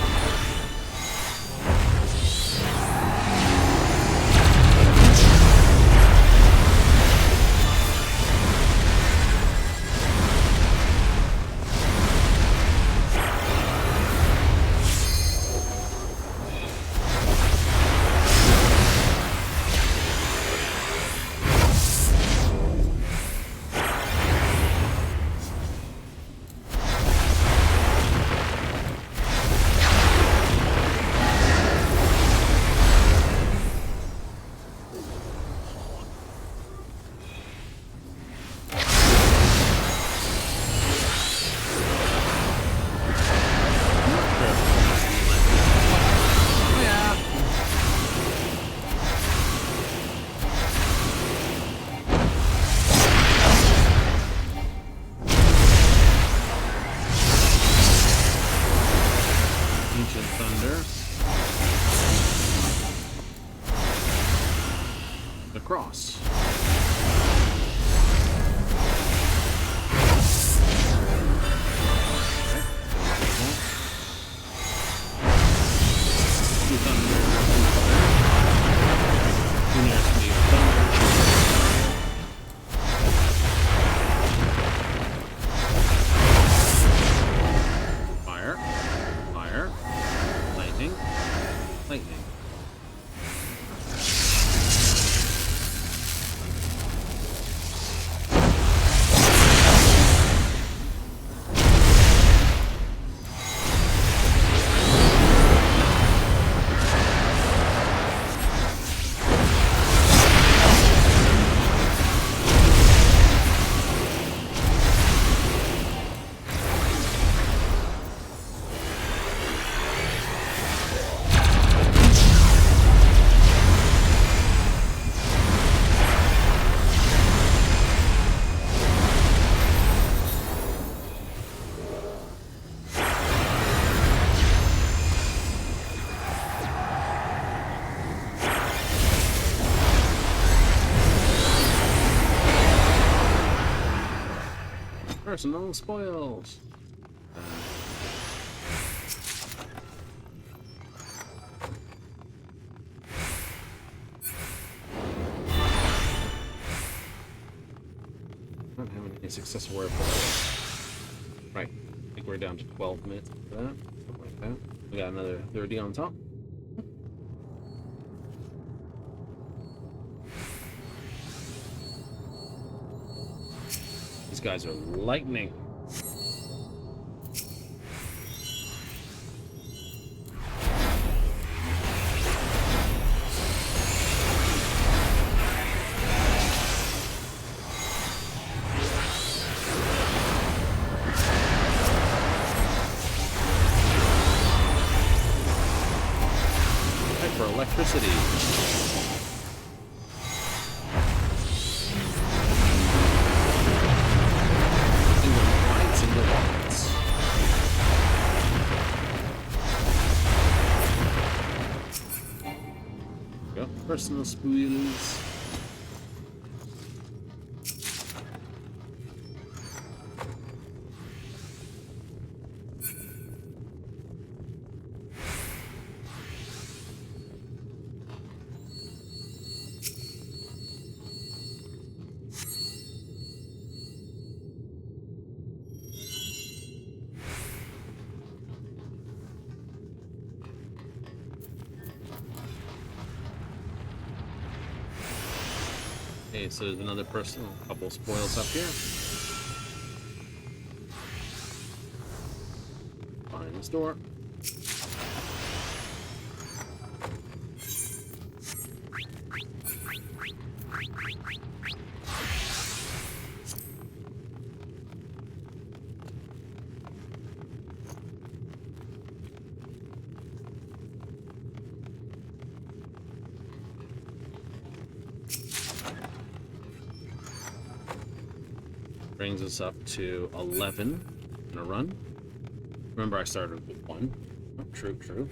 Cross. Fire, fire, lightning, lightning. Personal spoils. Not having any successful wear for that. Right. I think we're down to 12 minutes for that. Something like that. We got another 30 on top. These guys are lightning. Right for electricity. Personal spoils. Okay, so there's another personal couple spoils up here. Find this door. Brings us up to 11 in a run. Remember, I started with 1. Oh, true, true.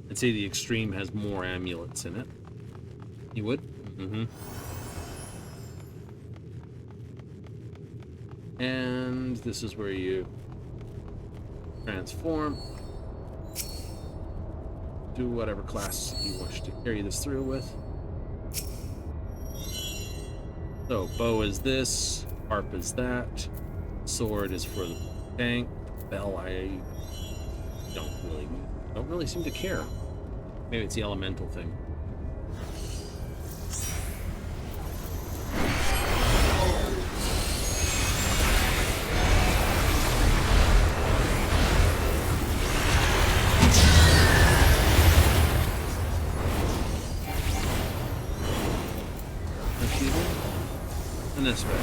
I'd say the extreme has more amulets in it. You would? Mm-hmm. And this is where you transform. Do whatever class you wish to carry this through with. So, bow is this, harp is that, sword is for the tank, bell I don't really seem to care. Maybe it's the elemental thing. Unexpected.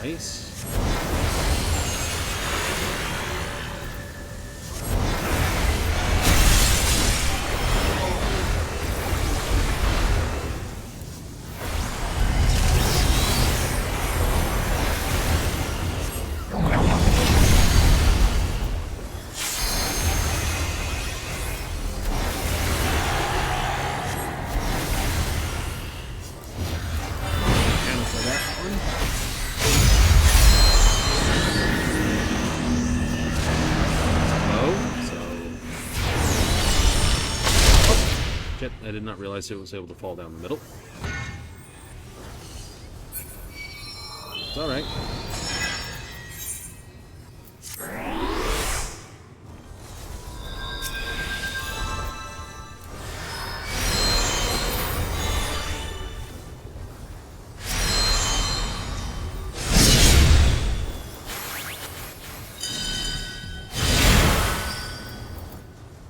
Nice. I did not realize it was able to fall down the middle. It's alright.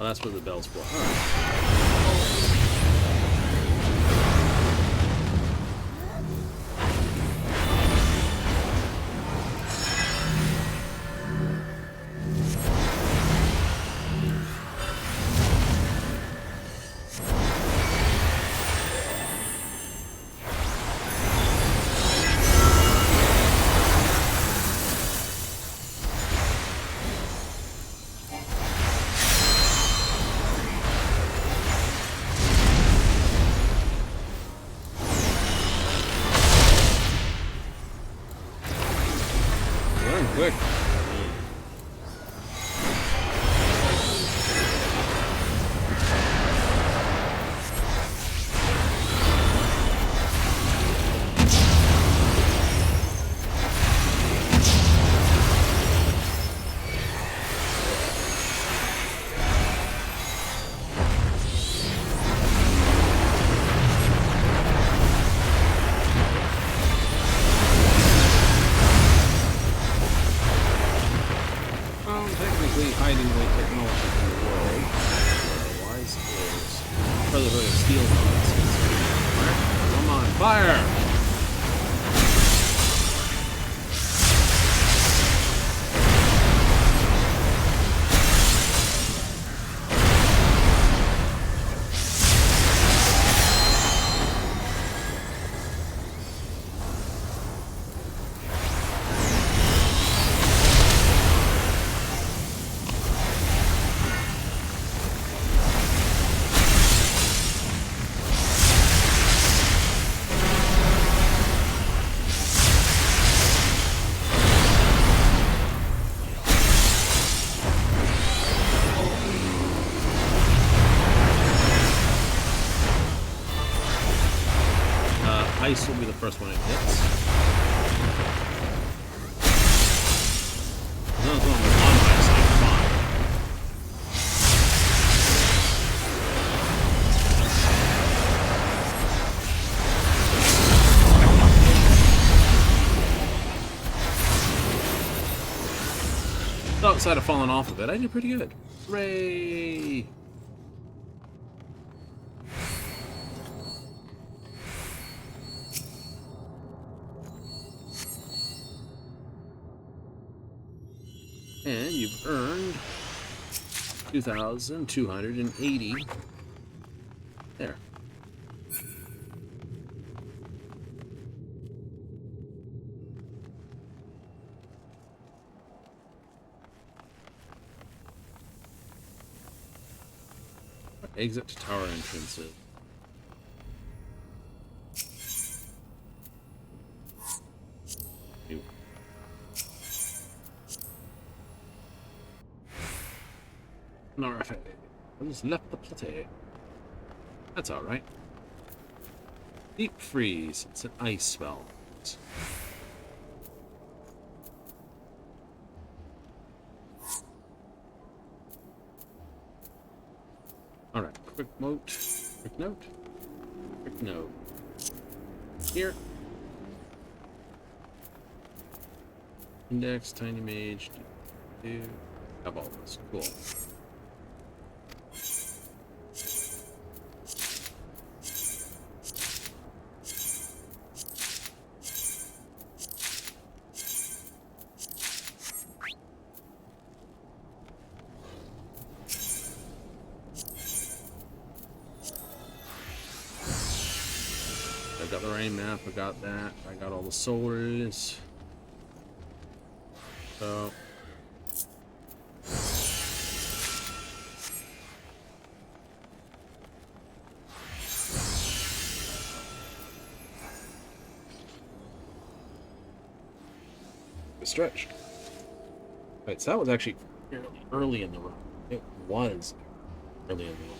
Oh, that's where the bell's for. Alright. Quick. Brotherhood of Steel classes. Fire. Come on, fire! Ice will be the first one it hits. No, it's only on ice, like fine. So outside of falling off of it, I did pretty good. Hooray! And you've earned 2,280. There. Exit to tower entrances. North. I just left the plate. That's alright. Deep freeze. It's an ice spell. Alright, quick note. Quick note. Quick note. Here. Index, tiny mage. Have all this. Cool. I got the rain map, I got that, I got all the solars. So stretched. Right, so that was actually fairly early in the run. It was early in the run.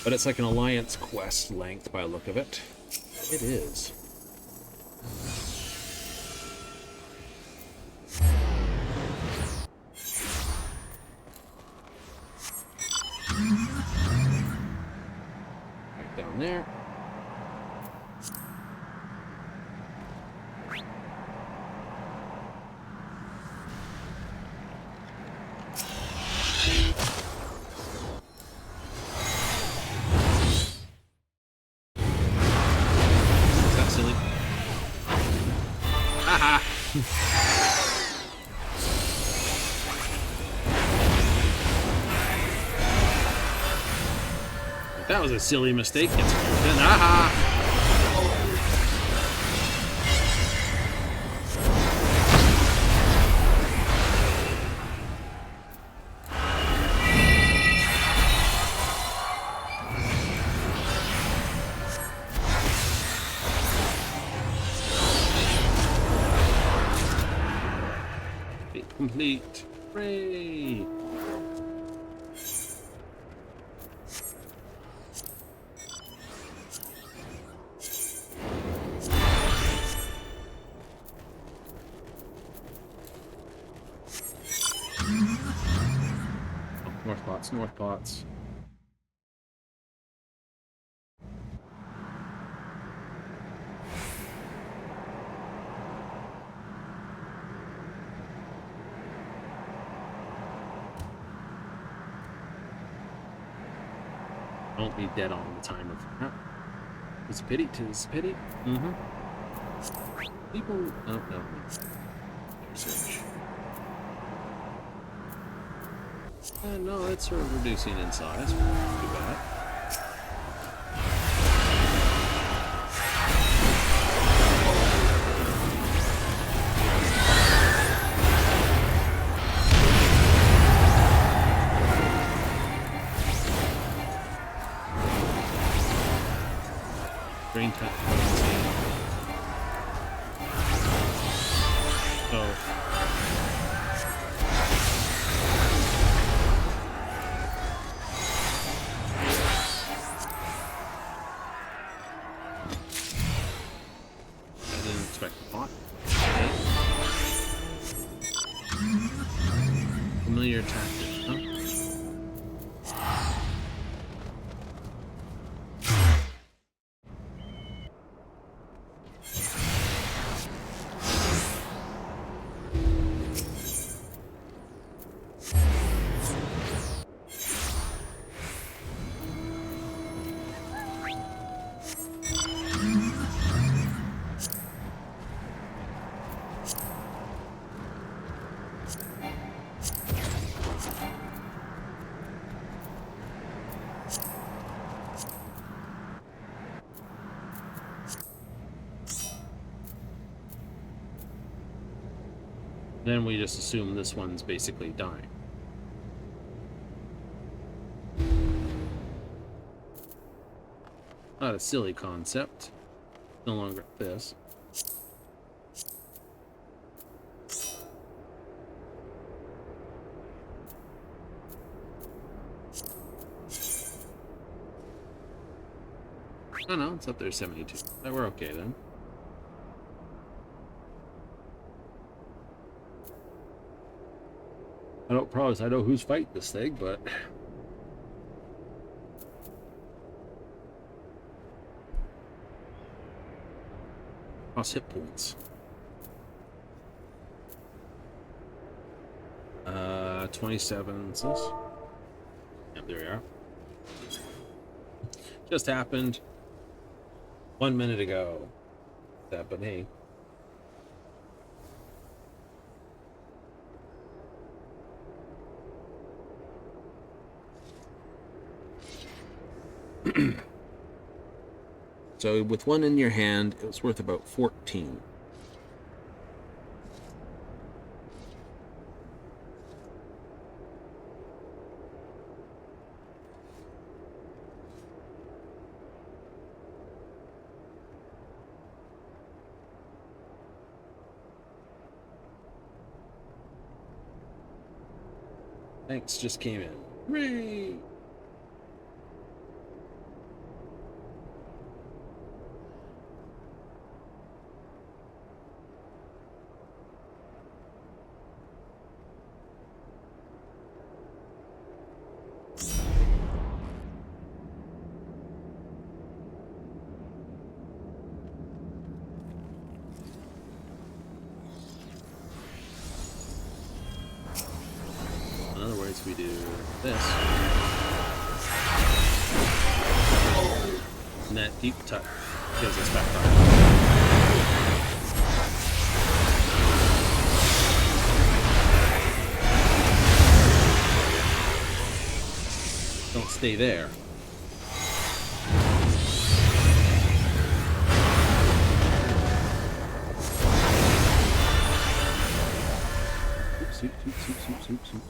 But it's like an alliance quest length by the look of it. It is. Back down there. That was a silly mistake. It's aha! Complete. Hooray! North pots, north pots. Won't be dead all the time with that. It's a pity. Tis a pity. Mm-hmm. People... Oh, no. Search. No, it's sort of reducing in size. Too bad. Green tech. So I didn't expect a pot. Okay. Familiar tactic, huh? Then we just assume this one's basically dying. Not a silly concept. No longer this. Oh no, it's up there 72. We're okay then. I don't promise I know who's fighting this thing, but cost hit points. 27. Is this? Yep, there we are. Just happened 1 minute ago. That, but hey. So with one in your hand, it was worth about 14. Thanks, just came in. Hooray! We do this, and that deep tuck gives us back up. Don't stay there. Oops, oops, oops, oops, oops, oops, oops.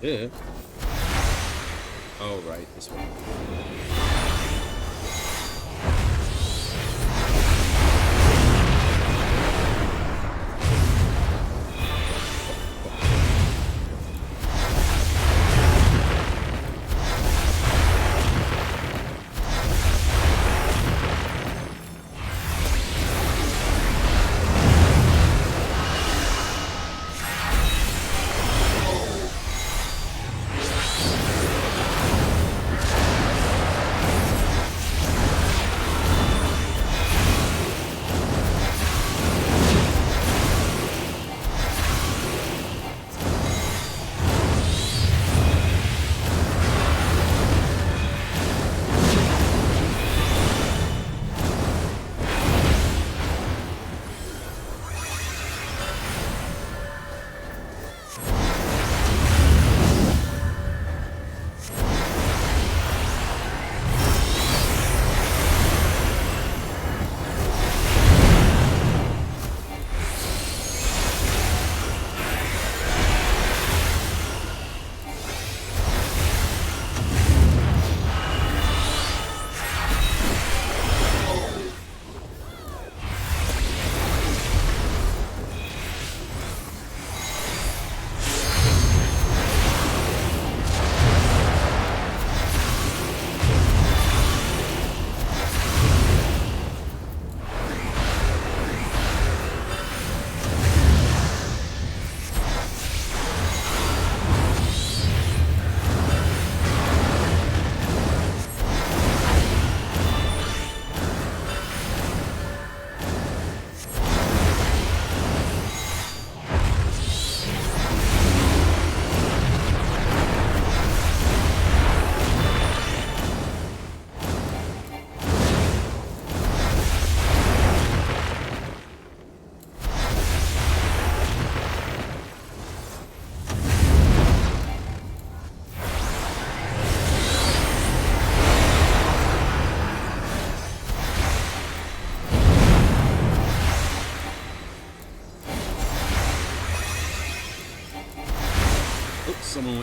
Yeah. Oh, right, this one.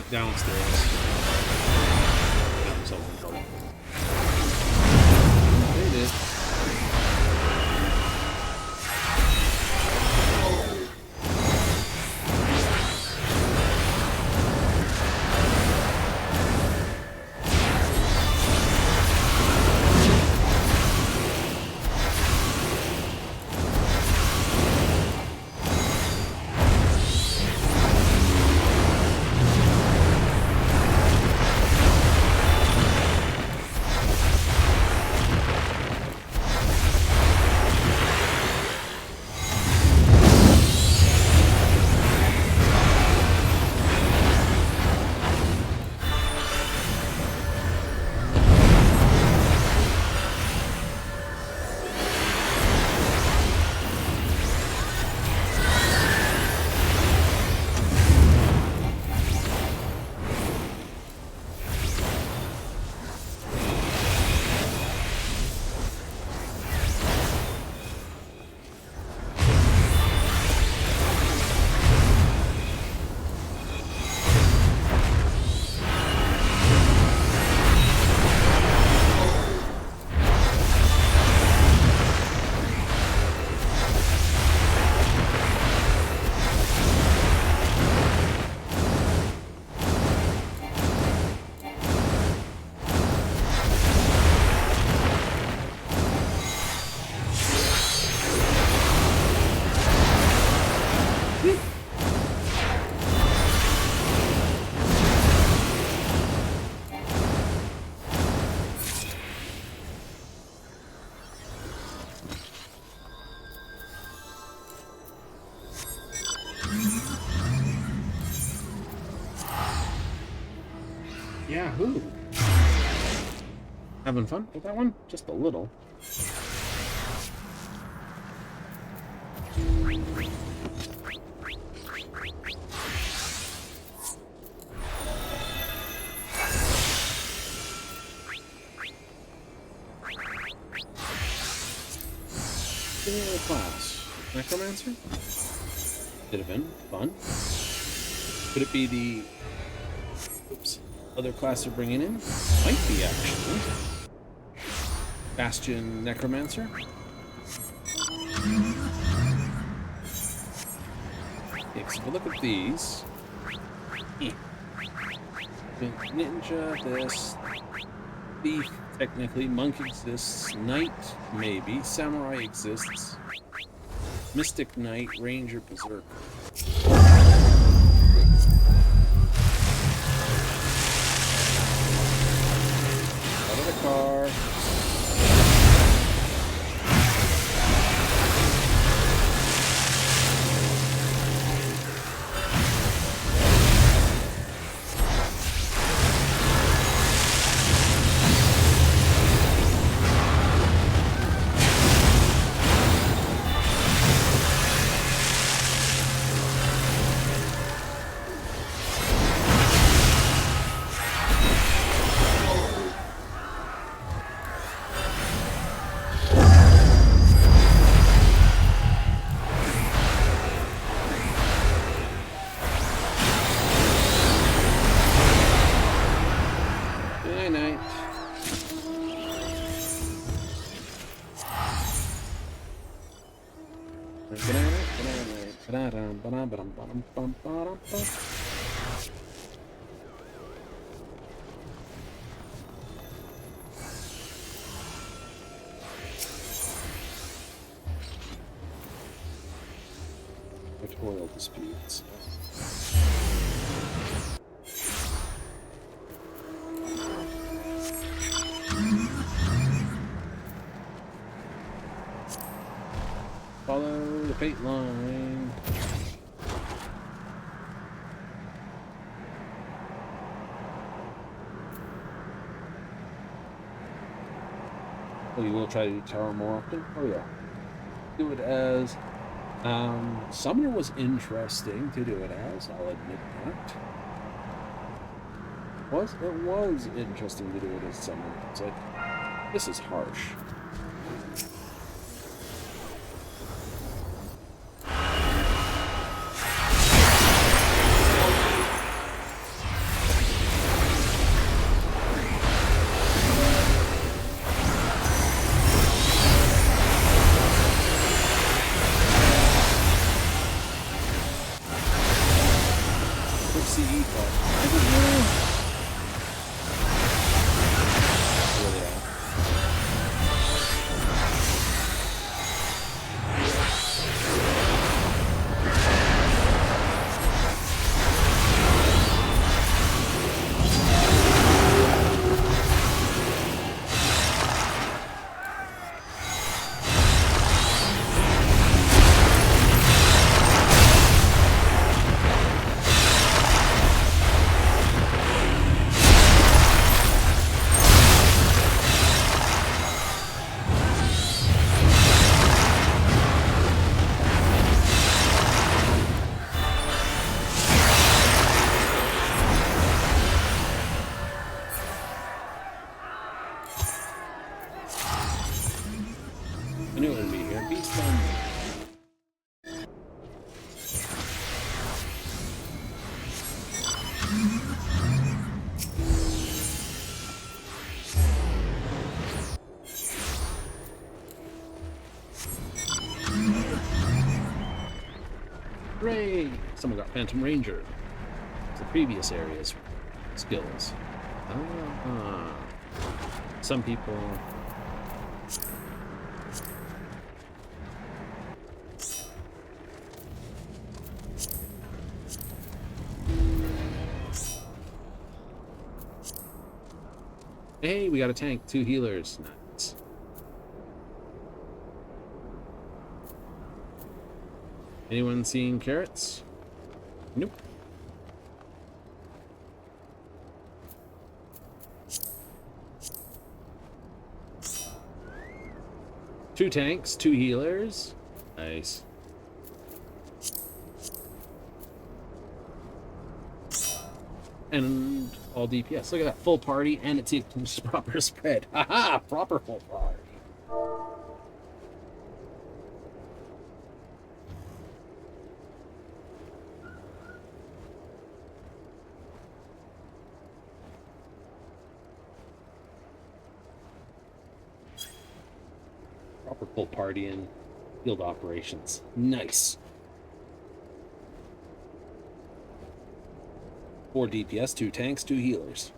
went downstairs. Got themselves in trouble. They did. Yahoo! Having fun with that one? Just a little. Class. Necromancer? Could have been fun. Could it be the other class they're bringing in? Might be, actually. Bastion Necromancer? Yeah, so if you look at these... Ninja, this... Thief, technically. Monk exists. Knight, maybe. Samurai exists. Mystic Knight, Ranger, Berserker. Out of the car. Oil disputes. Follow the fate line. Oh, you will try to do tower more often? Oh yeah. Do it as Summoner was interesting to do it as, I'll admit that. It was interesting to do it as Summoner. It's like, this is harsh. Hooray! Someone got Phantom Ranger. It's the previous area's skills. Some people... Hey, we got a tank, 2 healers. Nice. Anyone seeing carrots? Nope. Two tanks, 2 healers. Nice. And all DPS. Look at that, full party, and it's a proper spread. Haha, proper full party. Proper full party in field operations. Nice. 4 DPS, 2 tanks, 2 healers.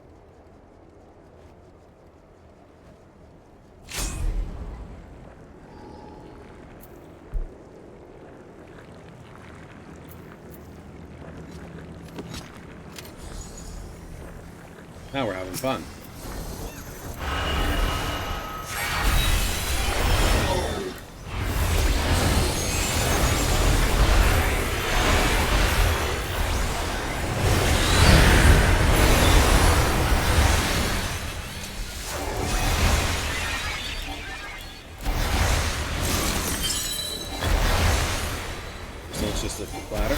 Now we're having fun. Just a platter.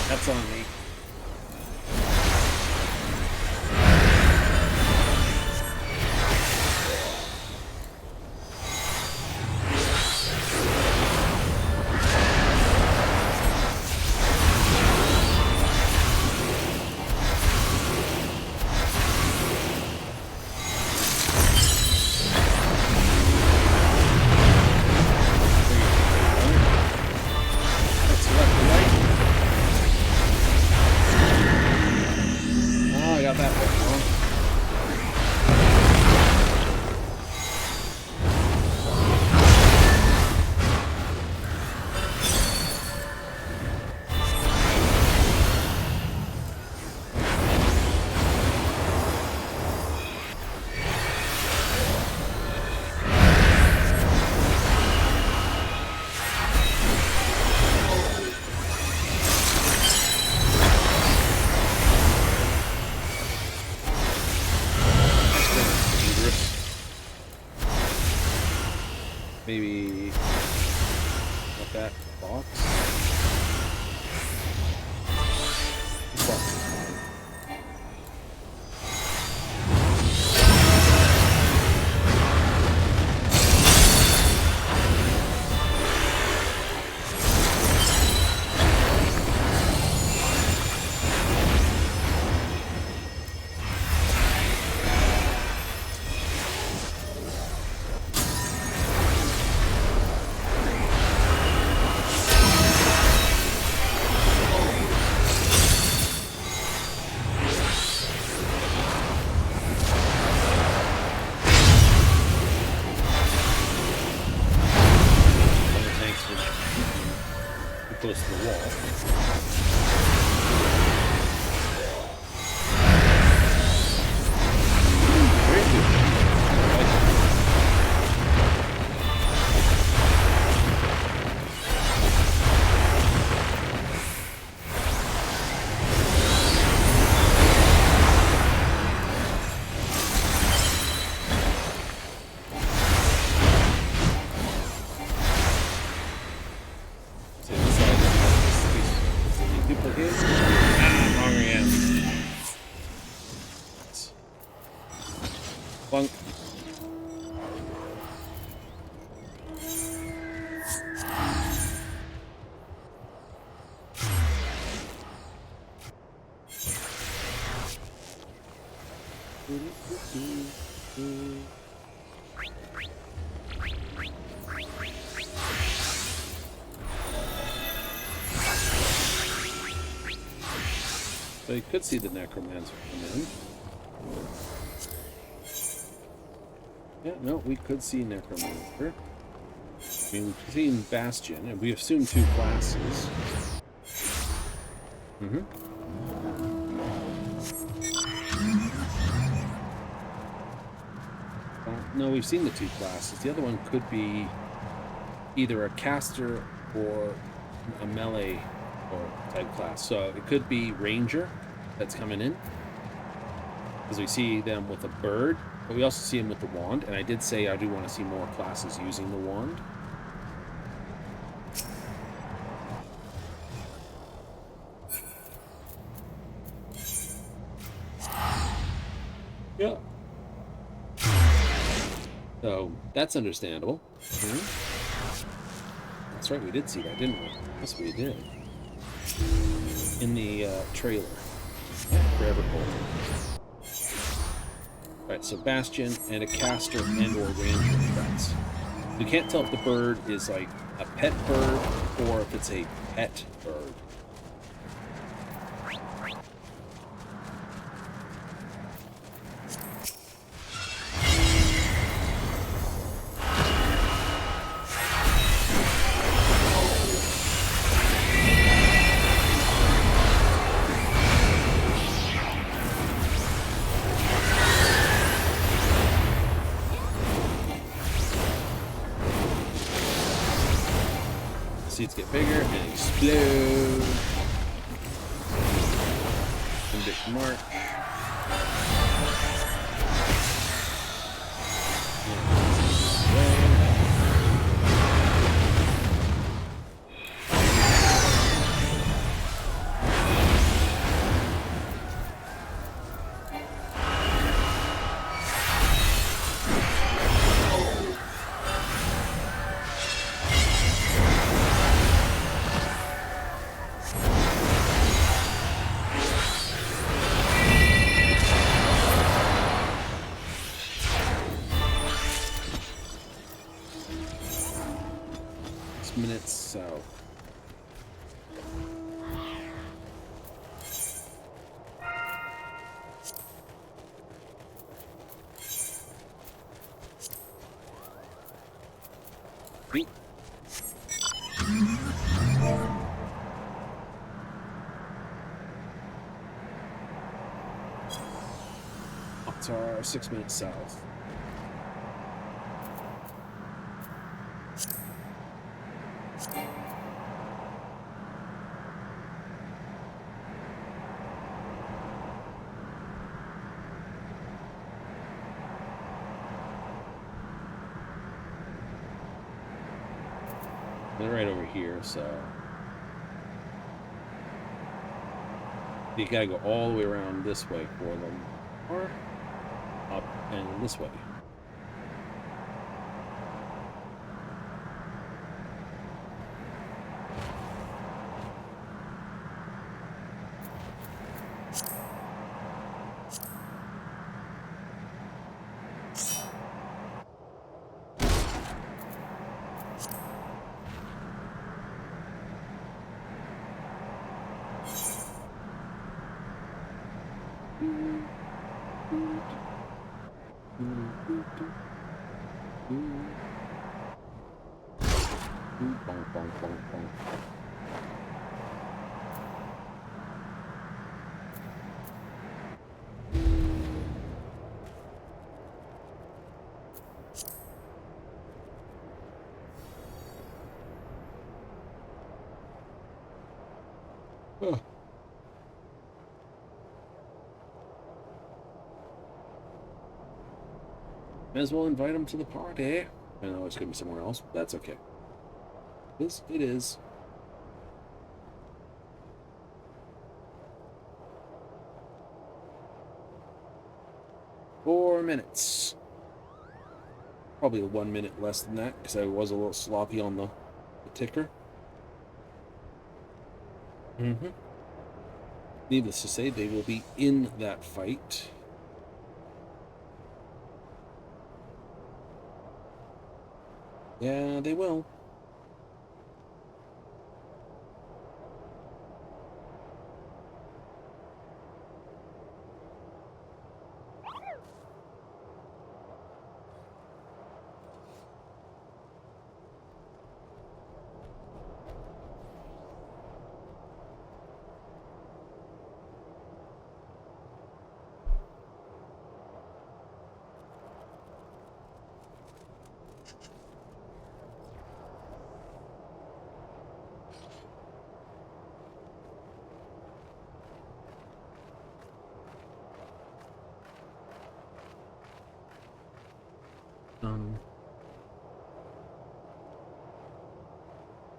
That's on me. that way, huh? Maybe not that box. This box is fine. Close to the wall. Very good. Wrong again. Bunk. So you could see the necromancer come in. Yeah, no, we could see necromancer. I mean, we've seen Bastion, and we assume 2 classes. No, we've seen the 2 classes. The other one could be either a caster or a melee or type class. So it could be ranger that's coming in, because we see them with a bird, but we also see them with the wand. And I did say I do want to see more classes using the wand. Yeah. So that's understandable. That's right, we did see that, didn't we? Yes, we did. In the trailer. Forever Cold. Alright, so Bastion and a caster and or ranger class. You can't tell if the bird is like a pet bird or if it's a pet bird. Seeds get bigger and explode. Condition mark. Beat. Pots are 6 minutes south. They're right over here, so you gotta go all the way around this way for them, or up and this way. Bonk, bonk, bonk, bonk. Oh. May as well invite him to the party. I know it's gonna be somewhere else, but that's okay. This it is. Four minutes. Probably 1 minute less than that because I was a little sloppy on the ticker. Needless to say, they will be in that fight. Yeah, they will.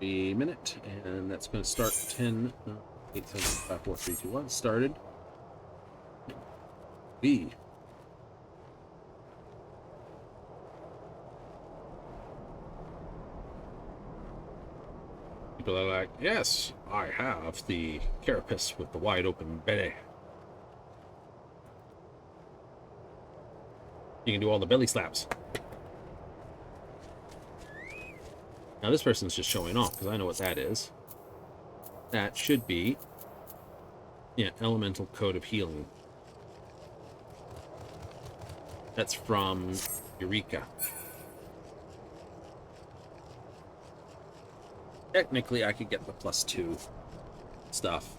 A minute, and that's going to start 10, 8, 7, 5, 4, 3, 2, 1. Started. B. People are like, yes, I have the carapace with the wide open belly. You can do all the belly slaps. Now this person's just showing off, because I know what that is. That should be, yeah, Elemental Code of Healing. That's from Eureka. Technically, I could get the +2 stuff.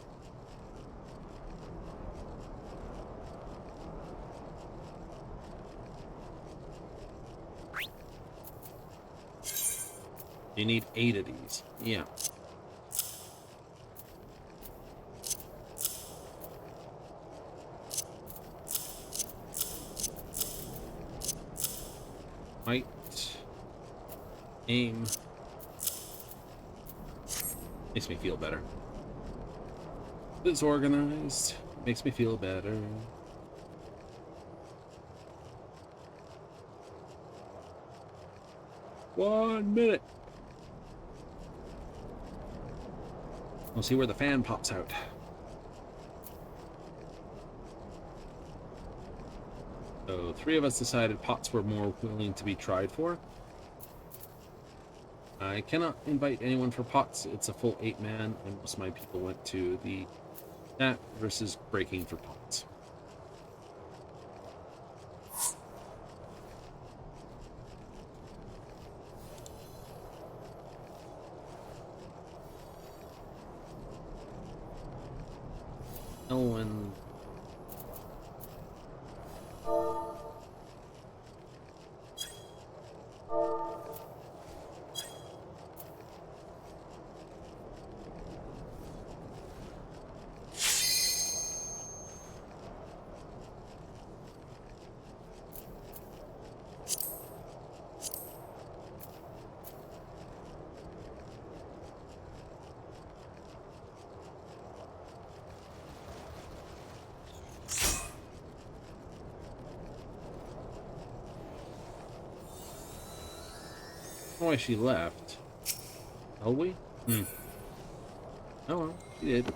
You need 8 of these. Yeah. Might. Aim. Makes me feel better. Disorganized. Makes me feel better. One minute. We'll see where the fan pops out. So 3 of us decided pots were more willing to be tried for. I cannot invite anyone for pots. It's a full 8-man, and most of my people went to the that versus breaking for pots. Elwyn. Why she left? Elwy? Oh well, she did.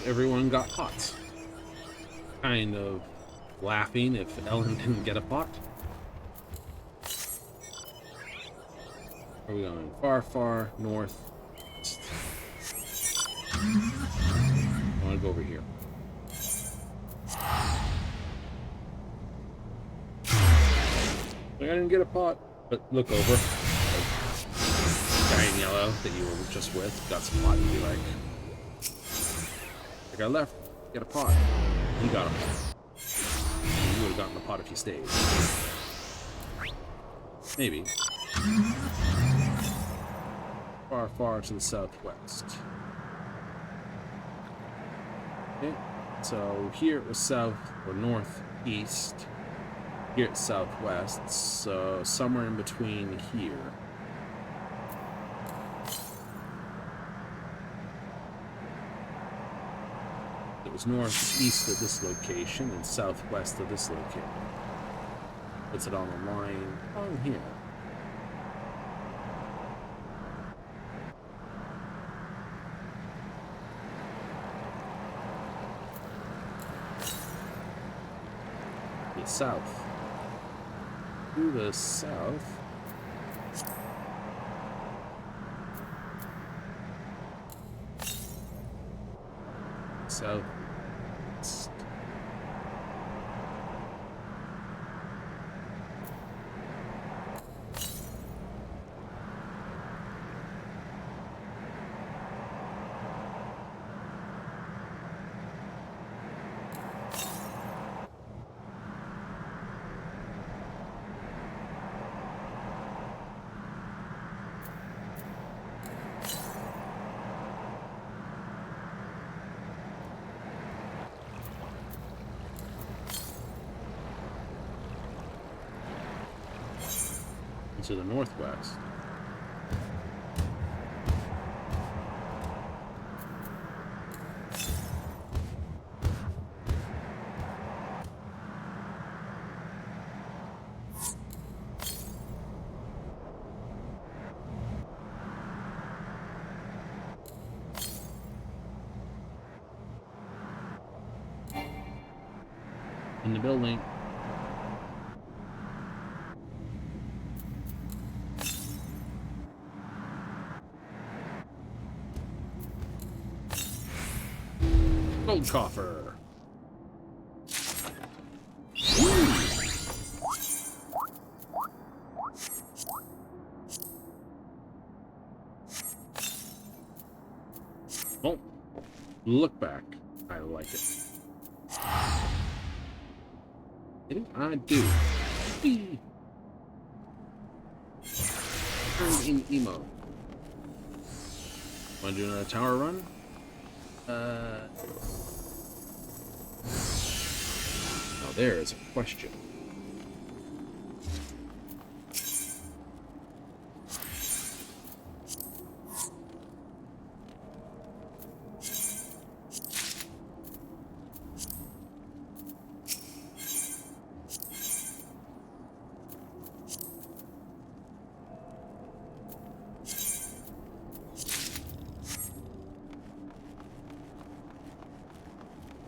Everyone got pots. Kind of laughing if Ellen didn't get a pot. Are we going far, far north? I want to go over here. I didn't get a pot, but look over. Like, guy in yellow that you were just with got some pot and be like, I got left, get a pot. He got a pot. You would have gotten the pot if you stayed. Maybe. Far, far to the southwest. Okay, so here is south or northeast. Here it's southwest, so somewhere in between here. It was northeast of this location and southwest of this location. Puts it on the line on here. The south. To the south. South. To the northwest. In the building. Gold coffer. Oh, look back. I like it. Didn't I do? Turn in emo. Want to do another tower run? Now there is a question.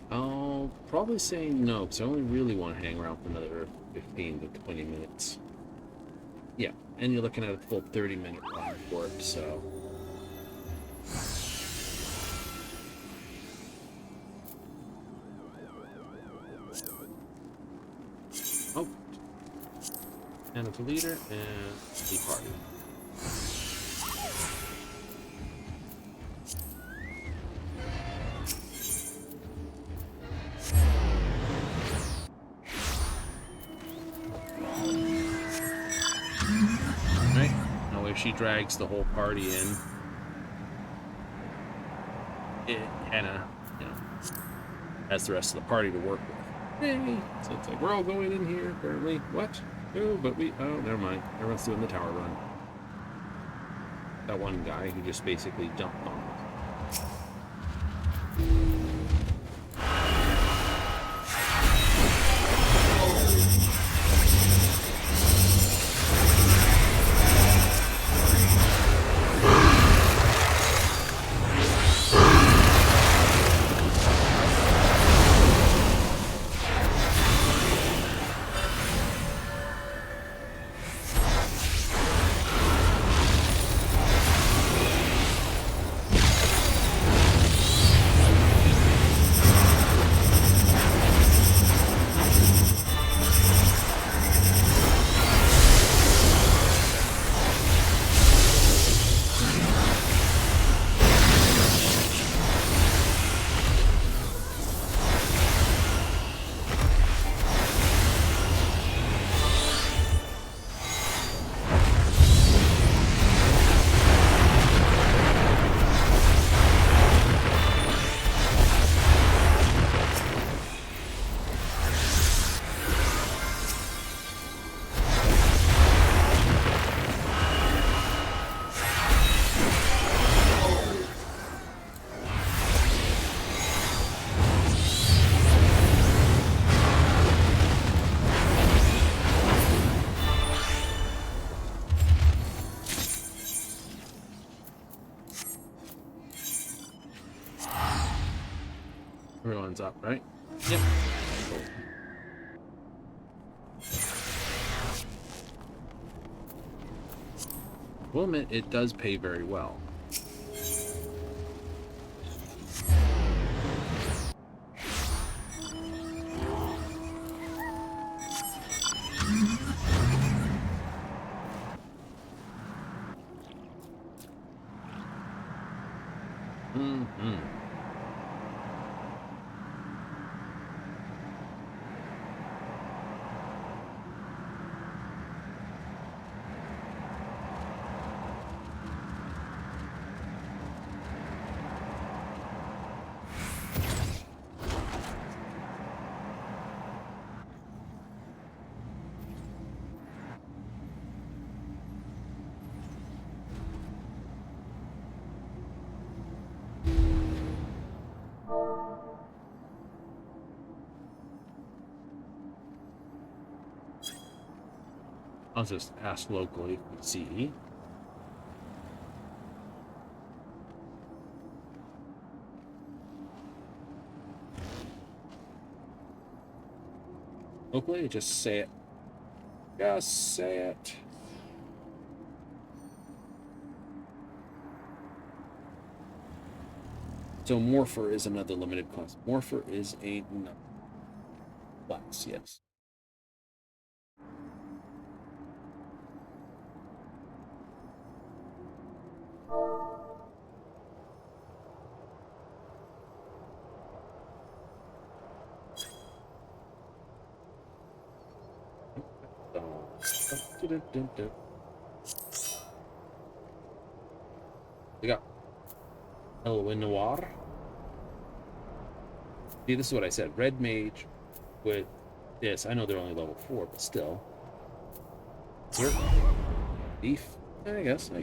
I'll probably say no, because I only really want to hang around for another 15 to 20 minutes. Yeah, and you're looking at a full 30-minute run for it, so... Oh. And it's a leader, and the party. She drags the whole party in. It kind of, you know, has the rest of the party to work with. Hey, so it's like we're all going in here. Apparently, what? Oh, but we. Oh, never mind. Everyone's doing the tower run. That one guy who just basically jumped on it. Everyone's up, right? Yep. Cool. Well, admit, it does pay very well. I'll just ask locally if we see. Locally, just say it. Just say it. So Morpher is another limited class. Morpher is another class, yes. We got Elwin Noir. See, this is what I said. Red mage with this. I know they're only level 4, but still. Thief? I guess. I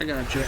gotcha.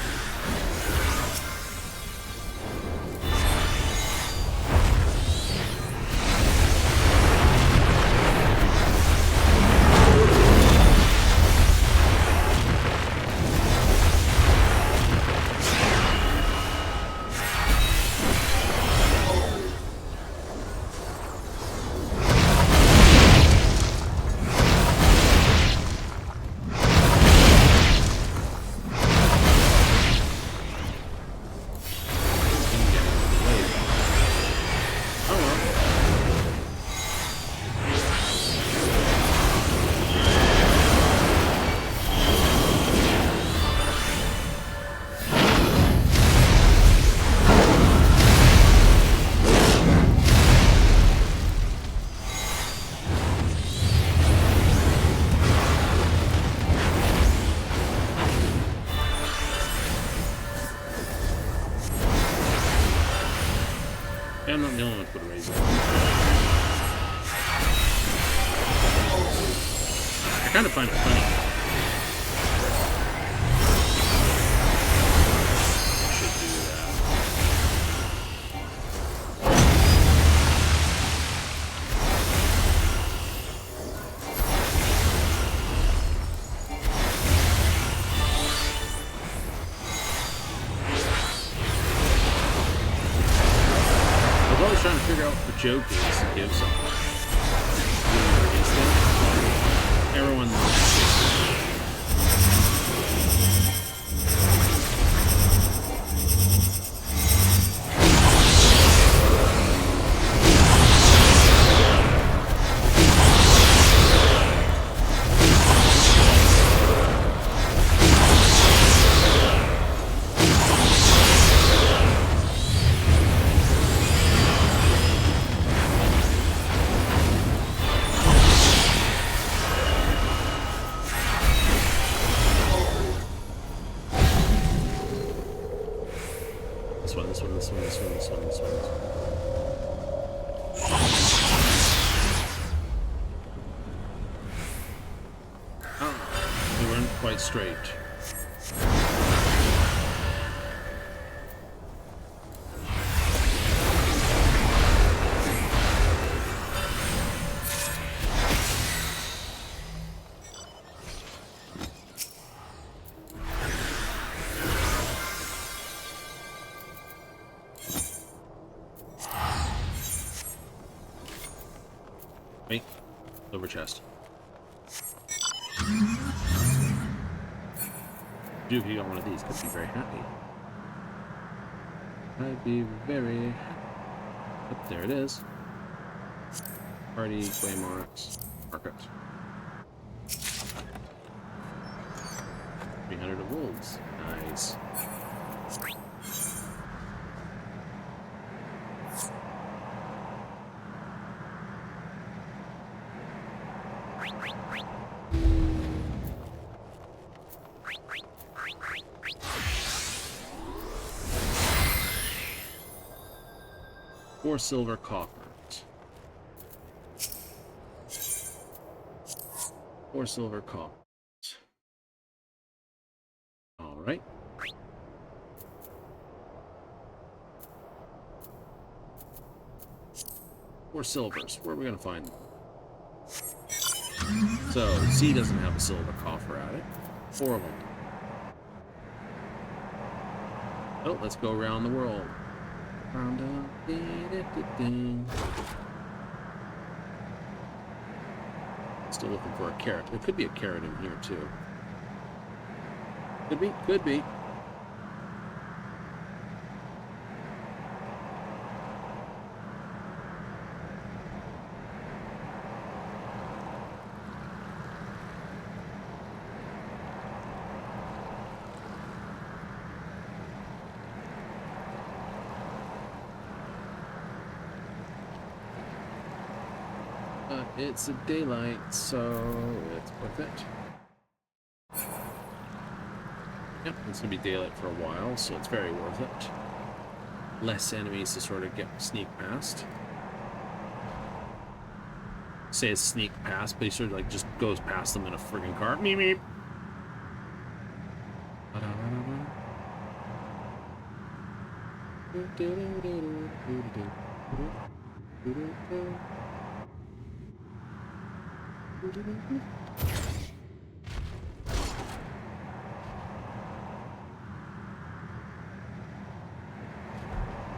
I'm not the only one to put a raise on. I kind of find it funny. I should do that. joke is to give something. Everyone straight. Wait, silver chest. If you got one of these, I'd be very happy. I'd be very happy. Oh, there it is. Party, waymarks, market. 300 of wolves. Nice. Four silver coppers. 4 silver coppers. All right. Four silvers. Where are we gonna find them? So C doesn't have a silver coffer at it. 4 of them. Oh, let's go around the world. Still looking for a carrot. There could be a carrot in here too. Could be, could be. It's a daylight, so it's worth it. Yep, it's gonna be daylight for a while, so it's very worth it. Less enemies to sort of sneak past. Say it's sneak past, but he sort of like just goes past them in a friggin' car. Meep meep.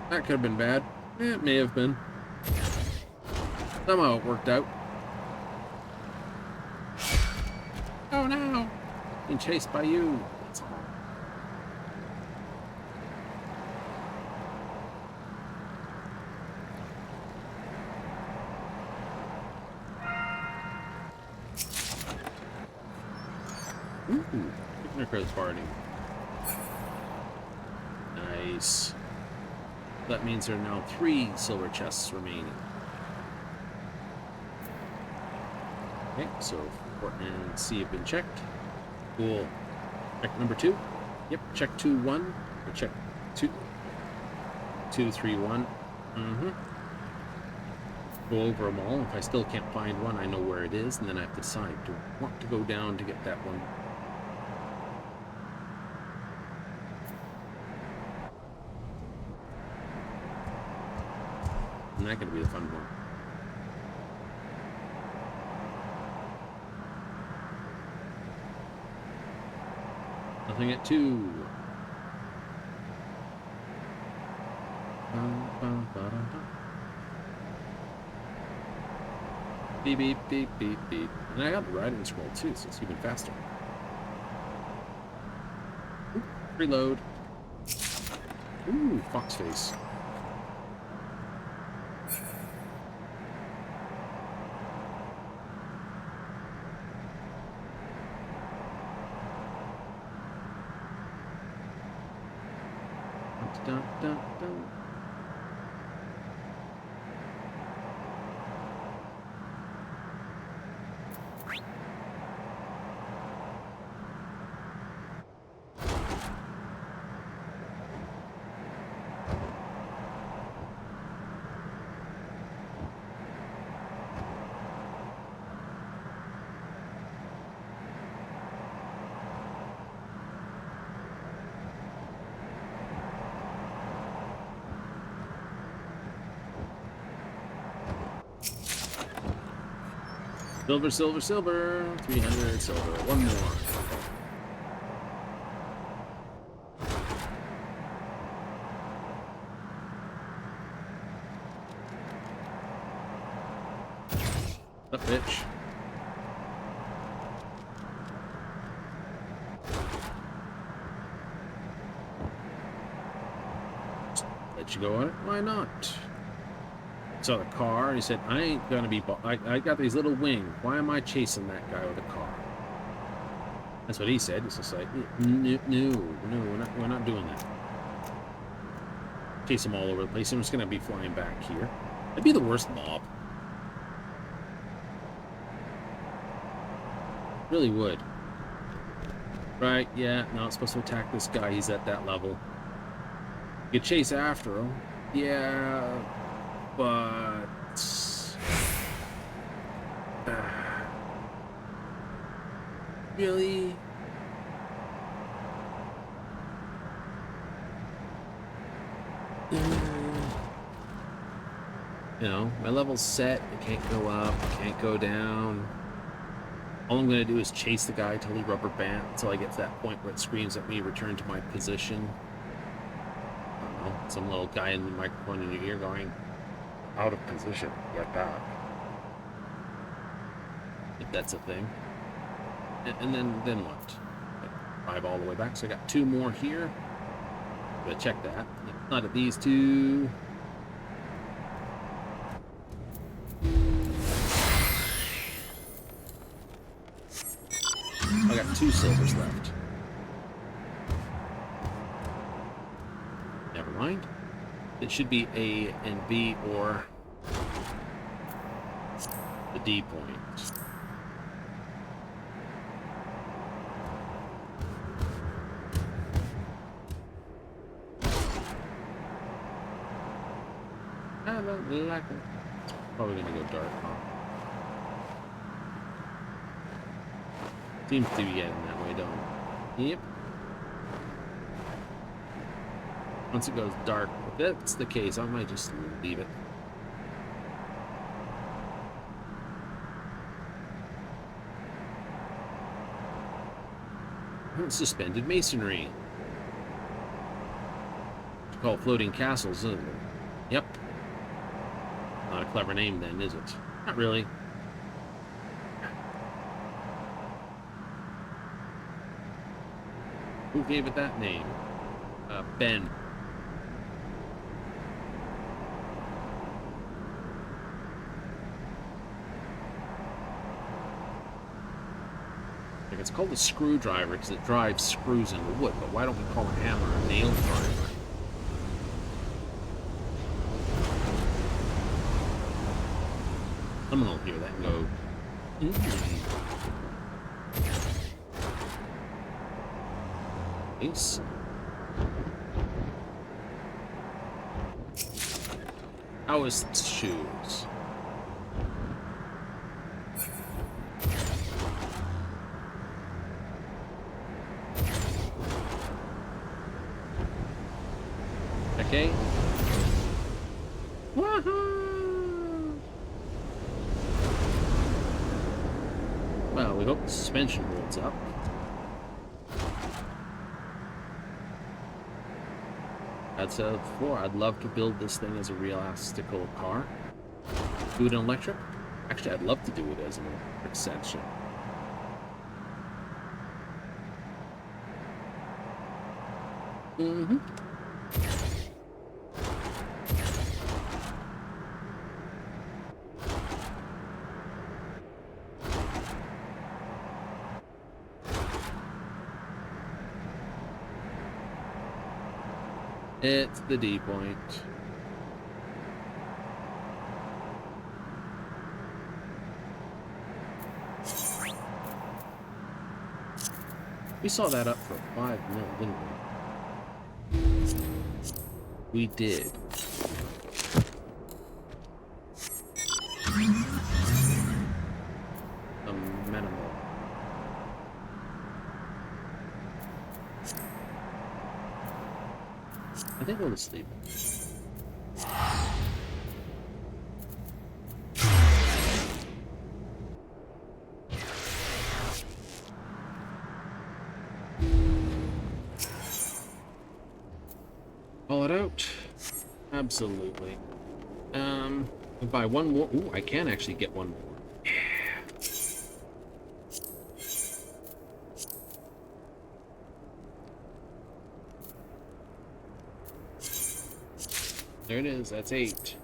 That could have been bad. It may have been. Somehow it worked out. Oh no! Being chased by you. That's all. Ooh, Picnickers party. Nice. That means there are now 3 silver chests remaining. Okay, so Port and C have been checked. Cool. Check number 2. Yep, check 2-1. Or check 2. 2-3-1. Go over them all. If I still can't find one, I know where it is, and then I have to decide, do I want to go down to get that one? And that's going to be the fun one. Nothing at 2. Beep, beep, beep, beep, beep. And I got the riding scroll too, so it's even faster. Oop, reload. Ooh, fox face. Dun, dun, dun. Silver, silver, silver. 300 silver. One more. Up, bitch. Let you go on it? Why not? Saw the car. He said, I ain't gonna be... I got these little wings. Why am I chasing that guy with a car? That's what he said. It's just like, no, we're not doing that. Chase him all over the place. I'm just gonna be flying back here. That'd be the worst mob. Really would. Right, yeah. No, it's supposed to attack this guy. He's at that level. You could chase after him. Yeah... But really, you know, my level's set. It can't go up, it can't go down. All I'm gonna do is chase the guy till he rubber band until I get to that point where it screams at me, return to my position. I don't know, some little guy in the microphone in your ear going, out of position, get back. If that's a thing. And then what? Drive all the way back. So I got 2 more here. Gotta check that. Not at these 2. I got 2 silvers left. Never mind. It should be A and B or the D point. I don't like it. Probably gonna go dark, huh? Seems to be getting that way, don't it? Yep. Once it goes dark, if that's the case, I might just leave it. Suspended masonry. It's called floating castles, isn't it? Yep. Not a clever name then, is it? Not really. Who gave it that name? Ben. It's called a screwdriver because it drives screws into wood, but why don't we call a hammer a nail driver? Someone will hear that and go, Ace. How is shoes? Okay. Woohoo! Well, we hope the suspension holds up. I'd said before, I'd love to build this thing as a real astical car. Do it in electric? Actually, I'd love to do it as an exception. Mm-hmm. It's the D point. We saw that up for 5 mil, didn't we? We did. Minimal. I think we'll just leave it. Call it out. Absolutely. Buy one more. Ooh, I can actually get one more. Yeah. There it is. That's 8.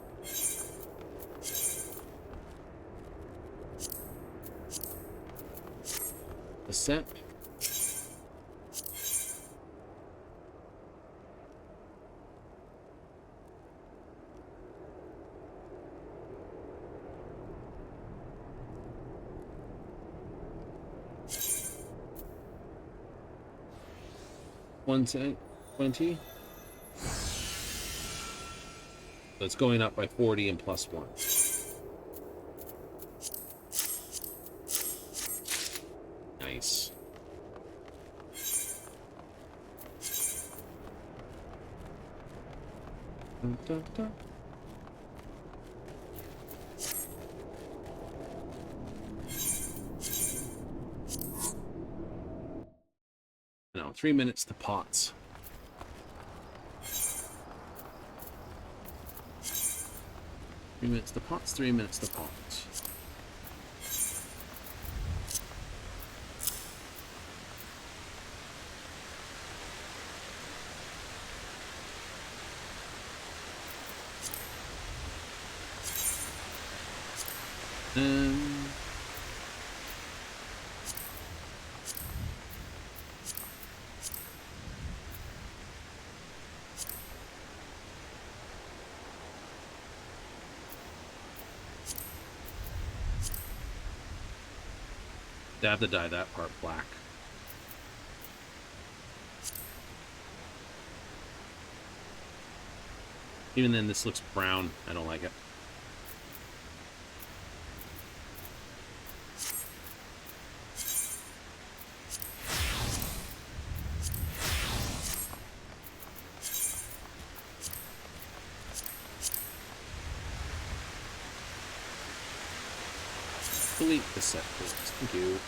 The set. $1.20. So it's going up by 40 and plus 1. Nice. Dun, dun, dun. No, 3 minutes to pots. Three minutes to pots, 3 minutes to pots. I have to dye that part black. Even then, this looks brown. I don't like it. Delete the set, please. Thank you.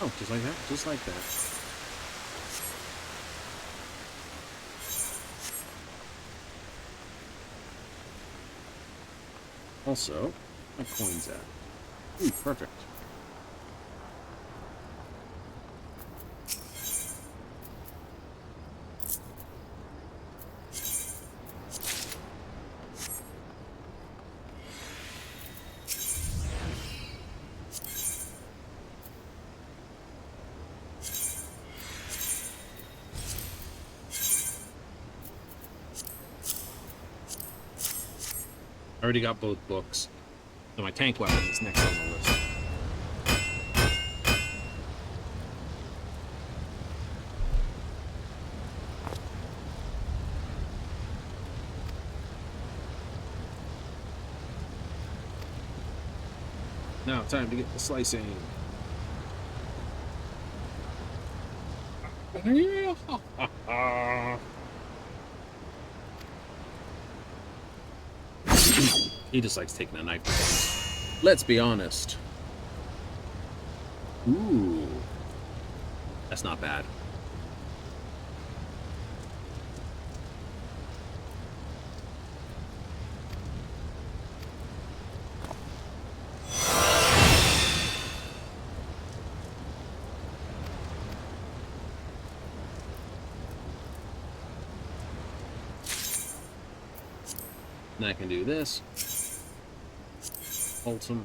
Oh, just like that? Just like that. Also, my coin's at. Ooh, perfect. I already got both books. So my tank weapon is next on the list. Now, time to get the slicing. He just likes taking a knife to things. Let's be honest. Ooh. That's not bad. And I can do this. Ultim.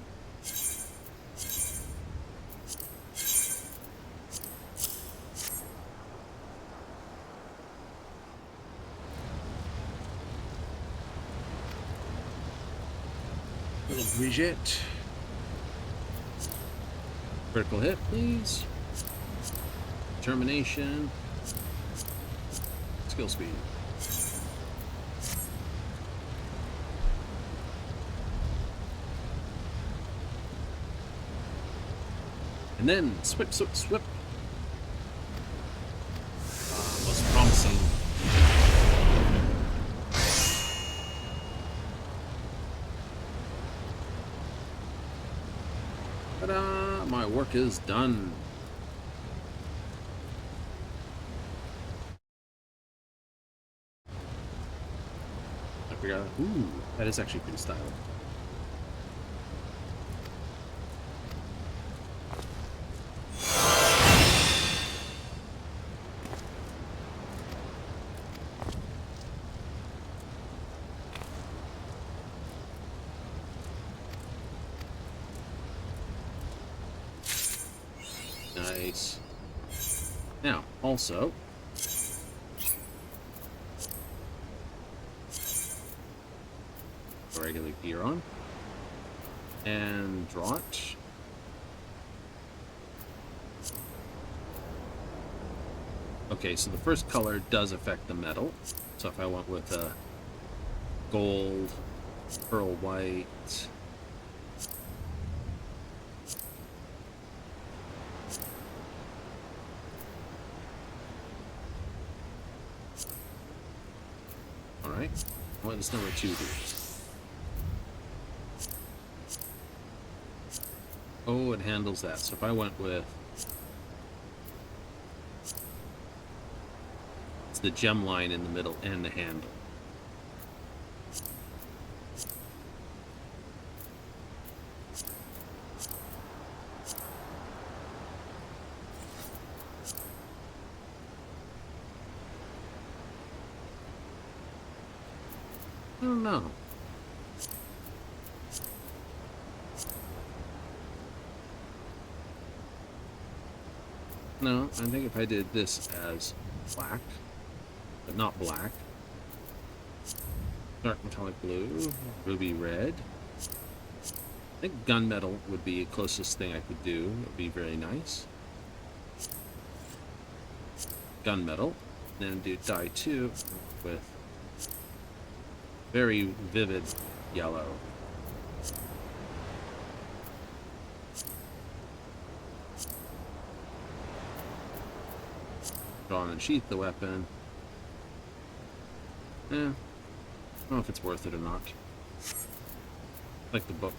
Little Brigitte. Critical hit, please. Determination. Skill speed. And then swip, swip, swip. Most promising. Ta-da! My work is done. I forgot. Ooh, that is actually pretty stylish. Nice. Now, also, regular gear on, and draw it. Okay, so the first color does affect the metal. So if I went with a gold, pearl white, alright, what does number 2 do? Oh, it handles that. So if I went with, it's the gem line in the middle and the handle. I don't know. No, I think if I did this as black, but not black, dark metallic blue, ruby red, I think gunmetal would be the closest thing I could do. It would be very nice. Gunmetal, then do dye 2 with very vivid yellow. Draw and sheath the weapon. I don't know if it's worth it or not. Like the book.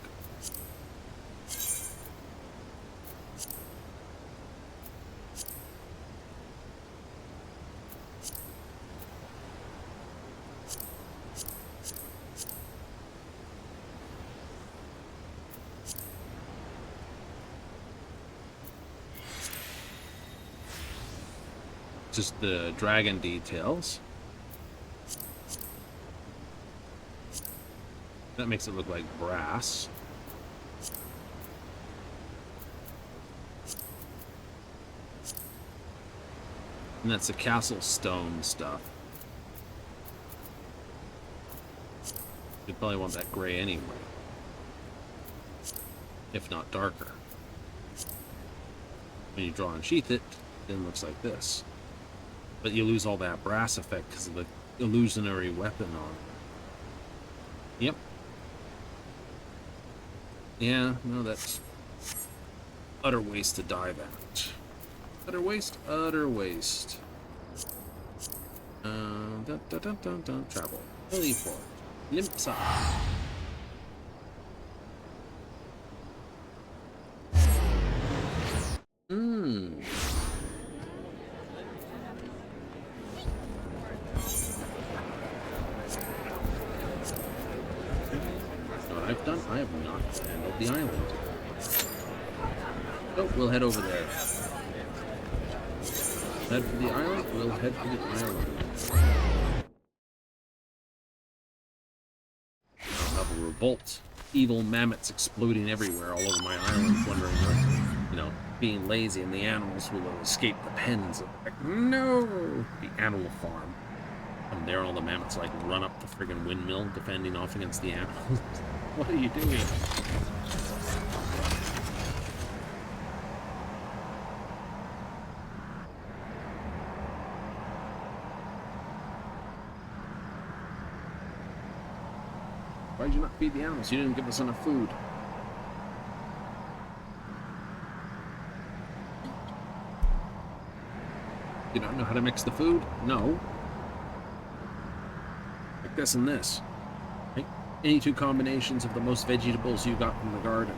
Just the dragon details. That makes it look like brass. And that's the castle stone stuff. You probably want that gray anyway. If not darker. When you draw and sheath it, then it looks like this. But you lose all that brass effect because of the illusionary weapon on it. Yep. Yeah, no, that's utter waste to dye that. Utter waste, utter waste. Travel. Only for Limpsa. I've done. I have not handled the island. So we'll head over there. Head for the island. We'll head for the island. bolt evil mammoths exploding everywhere all over my island, wondering what, you know, being lazy and the animals will escape the pens. Like, no! The animal farm. And there all the mammoths like run up the friggin' windmill defending off against the animals. What are you doing? Why did you not feed the animals? You didn't give us enough food. You don't know how to mix the food? No. Like this and this. Right? Any two combinations of the most vegetables you got from the garden.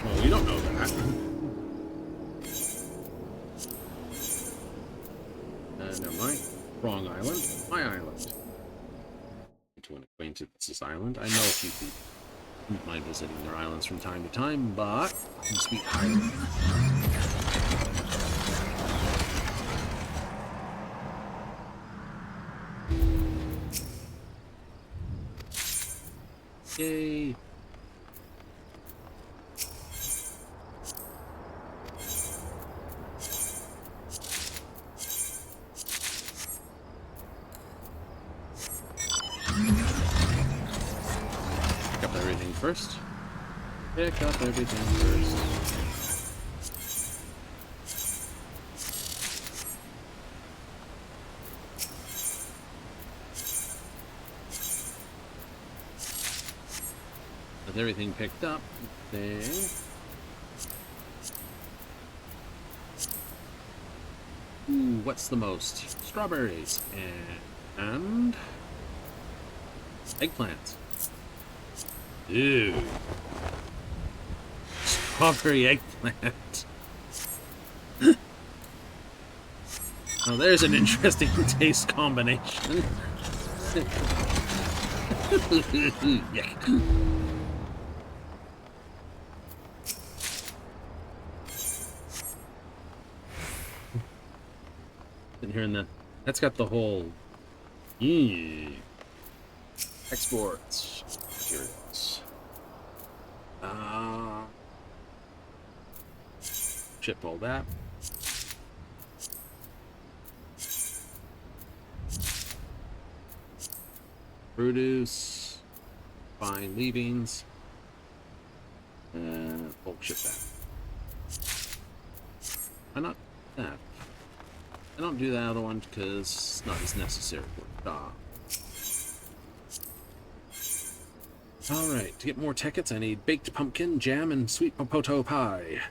Well, you don't know that. Never mind. Wrong island. My island. To an acquaintance's island. I know a few people. I wouldn't mind visiting their islands from time to time, but in Sweet Island. Yay! Pick up everything first. Pick up everything first. With everything picked up, then ooh, what's the most? Strawberries and eggplants. Ew. Strawberry eggplant. Oh, there's an interesting taste combination. Yuck. And here in the, that's got the whole exports materials. Ship all that. Produce, fine leavings, bulk ship that. Why not that? I don't do the other one because it's not as necessary for the job. Alright, to get more tickets, I need baked pumpkin, jam, and sweet potato pie.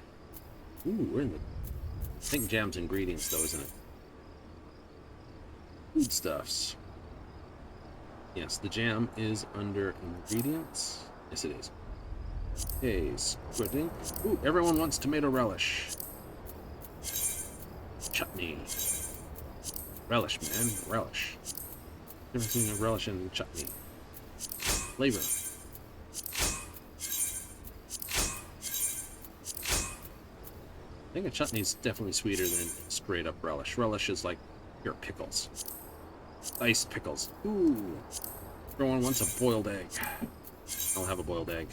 Ooh, we're in the... I think jam's ingredients, though, isn't it? Foodstuffs. Yes, the jam is under ingredients. Yes, it is. Okay, squirting. Ooh, everyone wants tomato relish. Chutney. Relish, man. Relish. Difference between a relish and chutney. Flavor. I think a chutney is definitely sweeter than straight up relish. Relish is like pure pickles. Diced pickles. Ooh. Everyone wants a boiled egg. I'll have a boiled egg.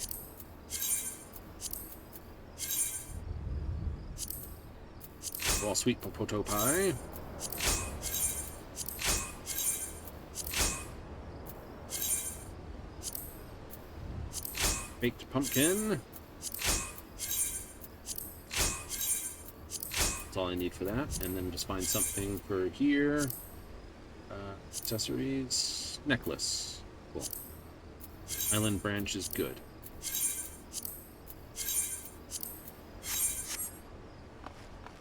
Raw sweet potato pie. Baked pumpkin. That's all I need for that. And then just find something for here. Accessories. Necklace. Cool. Island branch is good.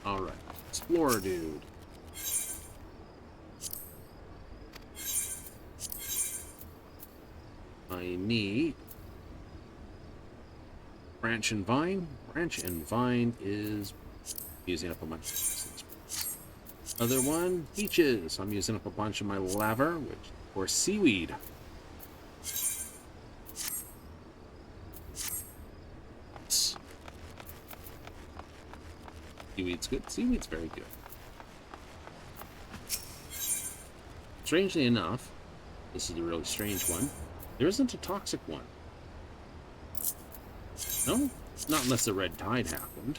Alright. Explorer dude. I need branch and vine. Branch and vine is using up a bunch of other one, peaches. I'm using up a bunch of my laver, which or seaweed. Seaweed's good. Seaweed's very good. Strangely enough, this is a really strange one. There isn't a toxic one. No? Not unless the red tide happened.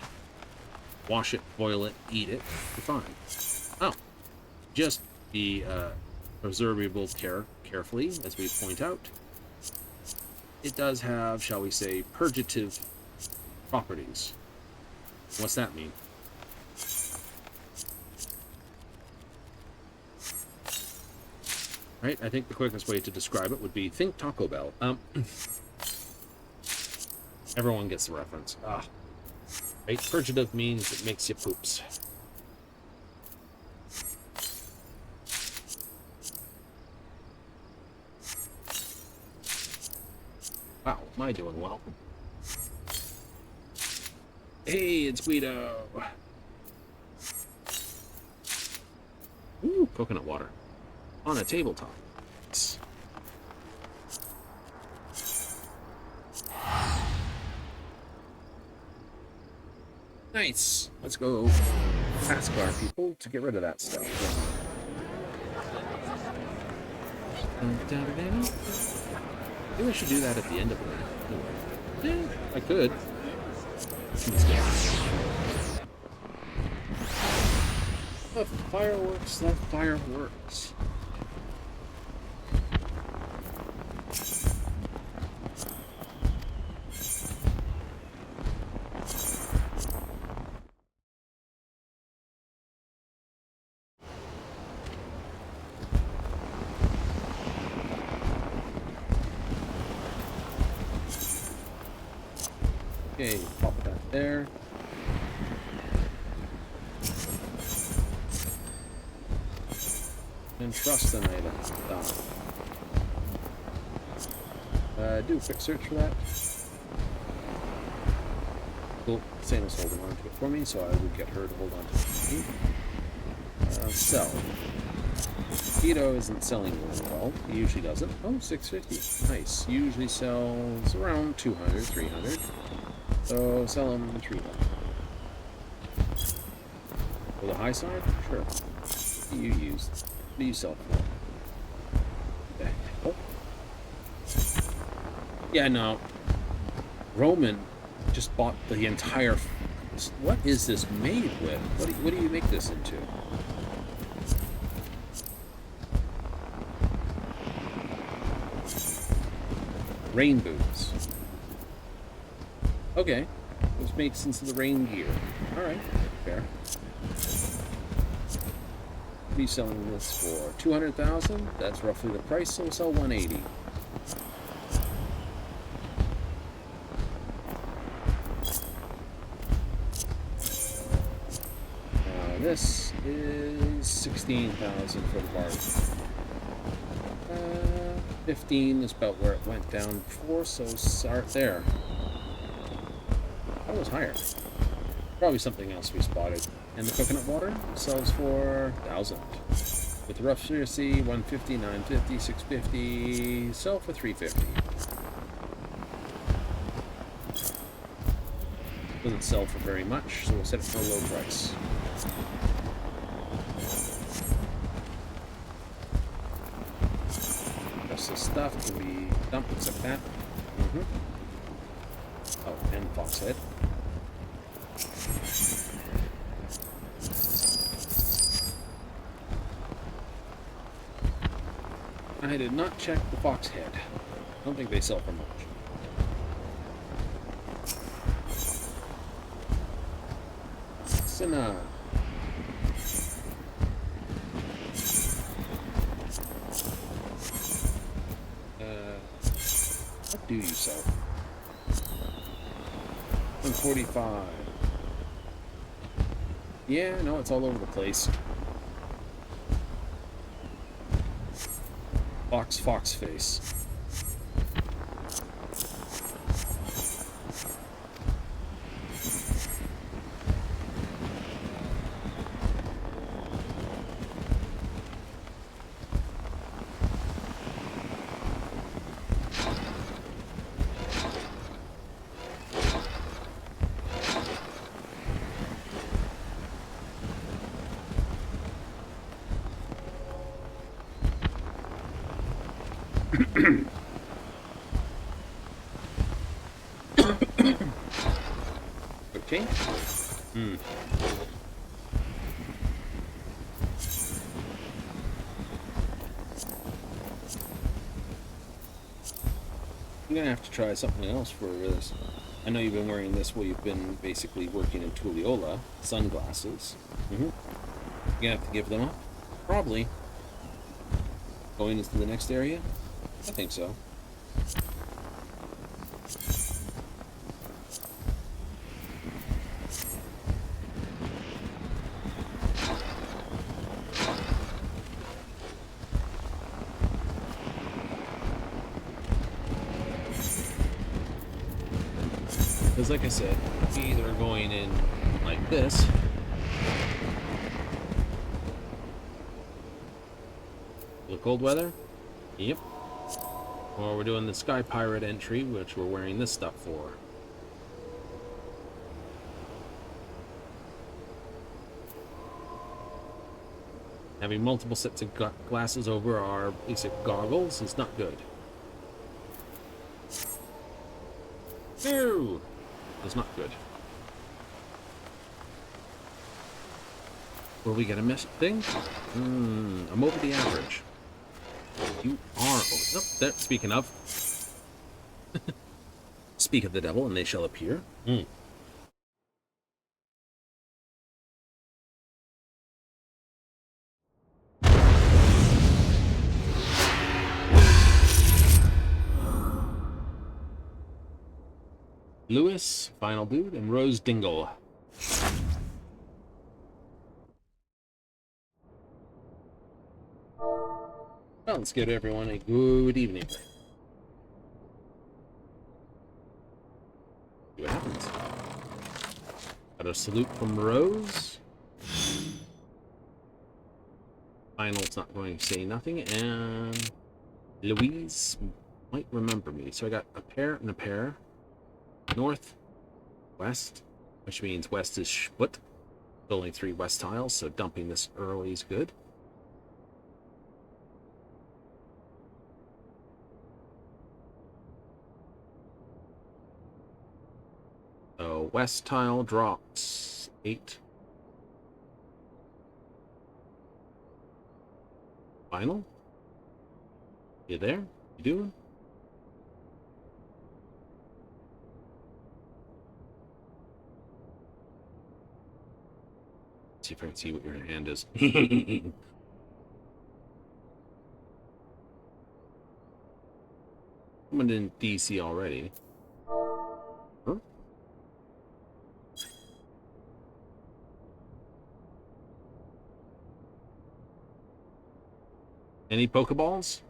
Wash it, boil it, eat it, you're fine. Oh. Just be preservable carefully, as we point out. It does have, shall we say, purgative properties. What's that mean? Right? I think the quickest way to describe it would be think Taco Bell. Everyone gets the reference. Right? Purgative means it makes you poops. Wow, am I doing well? Hey, it's Guido. Ooh, coconut water. On a tabletop. Nice. Let's go ask our people to get rid of that stuff. Maybe I should do that at the end of it. Yeah, I could. The fireworks, the fireworks. Okay, pop that there. And trust an item. Done. Do a quick search for that. Cool. Sam was holding on to it for me, so I would get her to hold on to it. Sell. Keto isn't selling really well. He usually doesn't. Oh, $6.50. Nice. Usually sells around 200, 300. So sell him 300. For the high side? Sure. What do you use? What do you sell for? The hell? Yeah, no. Roman just bought the entire... What is this made with? What do you make this into? Rain boots. Okay. It was made since the rain gear. Alright. Fair. Be selling this for 200,000. That's roughly the price, so we'll sell 180. This is 16,000 for the bargain. 15 is about where it went down before, so start there. That was higher. Probably something else we spotted. And the coconut water sells for 1,000. With the rough CRC, 150, 950, 650, sell for 350. Doesn't sell for very much, so we'll set it for a low price. Rest of the stuff can be dumped except that. Oh, and Foxhead. I did not check the Foxhead. I don't think they sell for much. Sinna. What do you sell? 145. Yeah, no, it's all over the place. Fox face. Okay. Hmm. I'm gonna have to try something else for this. I know you've been wearing this while you've been basically working in Tulliola. Sunglasses. You're gonna have to give them up? Probably. Going into the next area? I think so. Because like I said, either going in like this, the cold weather, yep, or we're doing the Sky Pirate entry, which we're wearing this stuff for. Having multiple sets of glasses over our basic goggles is not good. No! It's not good. Will we get a miss thing? I'm over the average. You are over. Oh, there. Speaking of. Speak of the devil, and they shall appear. Lewis, Final Dude, and Rose Dingle. Well, let's give everyone a good evening. See what happens. Got a salute from Rose. Final's not going to say nothing, and Louise might remember me. So I got a pair and a pair. North, west, which means west is split. Only 3 west tiles, so dumping this early is good. So west tile drops 8. Final? You there? You doing? See if I can see what your hand is. Someone in DC already. Huh? Any Pokeballs?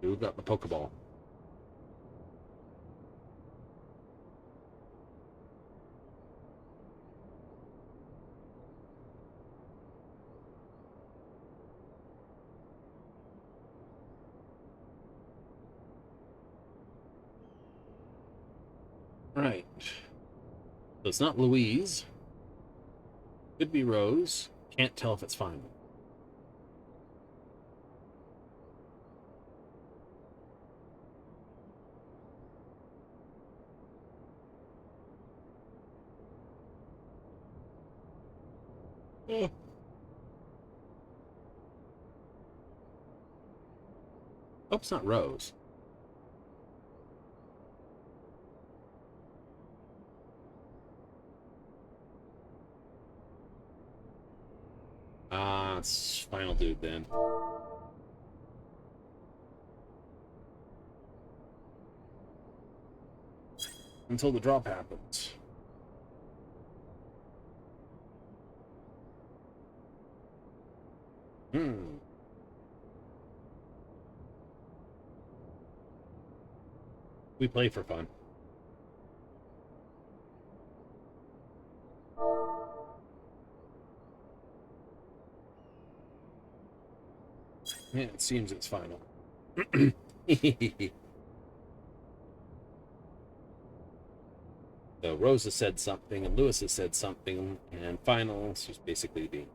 Who got the Pokeball? Right. So it's not Louise. Could be Rose. Can't tell if it's final. Oh, it's not Rose. It's Final Dude then. Until the drop happens. We play for fun. Yeah, it seems it's final. So Rose has said something, and Lewis has said something, and final is just basically being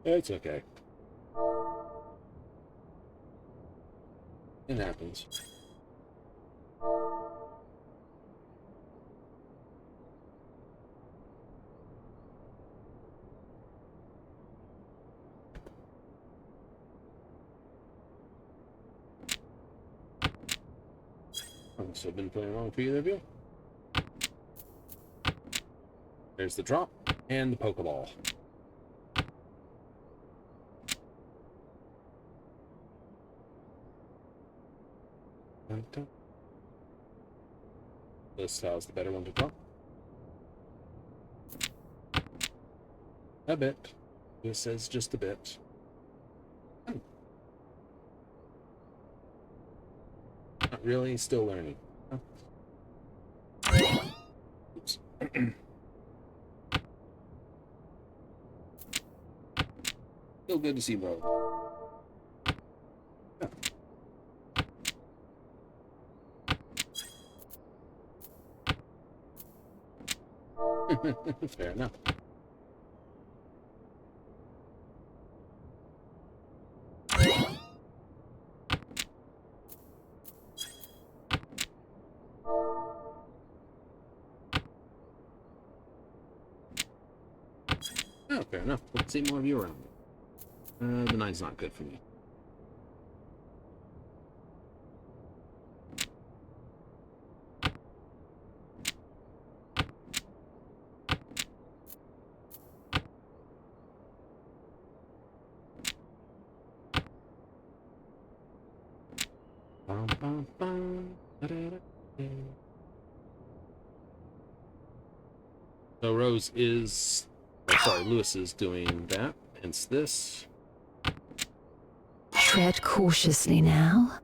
It's okay. It happens. So been playing along for either of you. There's the drop and the Pokeball. This is the better one to drop. A bit. This says just a bit. Not really, still learning. Oops. Still good to see both. Fair enough. Oh, fair enough. Let's see more of you around. The 9's not good for me. Bum, bum, bum, da-da-da-da. So Rose is, Lewis is doing that, hence this. Tread cautiously now.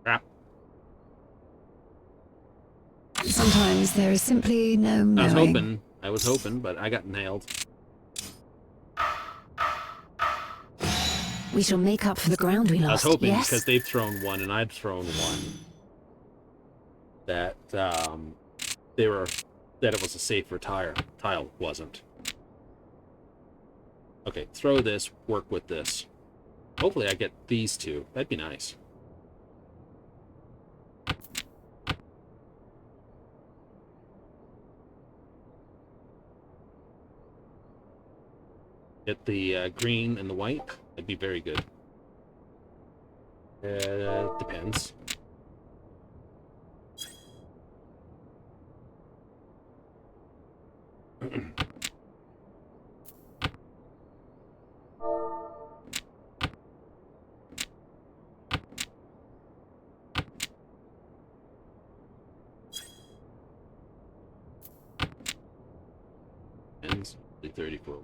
Crap. Sometimes there is simply no knowing. I was hoping, but I got nailed. We shall make up for the ground we lost. I was hoping yes? because they've thrown one and I'd thrown one that it was a safer tile wasn't. Okay, throw this, work with this. Hopefully I get these two. That'd be nice. Get the green and the white. That'd be very good. Depends. Depends. 34.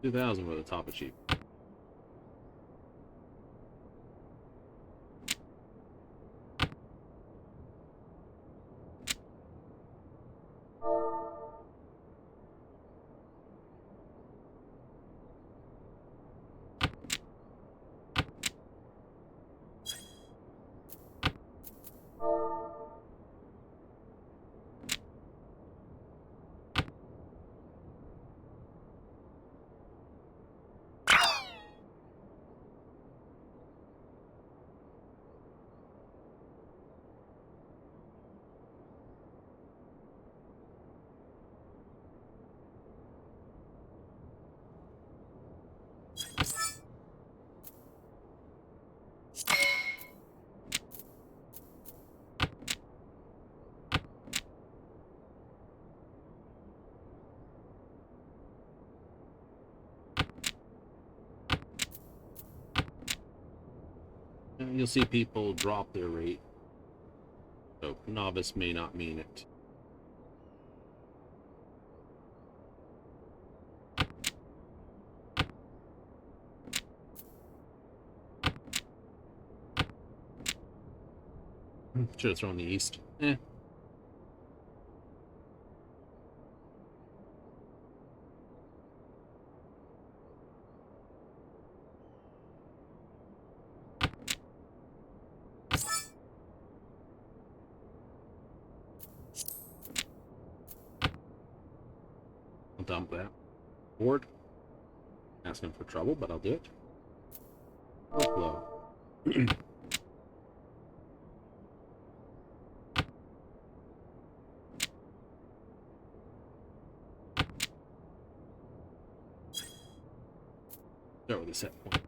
$2,000 for the top achievement. You'll see people drop their rate So novice may not mean it. Should have thrown the east. Eh. I'll dump that. Board. Asking for trouble, but I'll do it. Workflow. Start with a set point.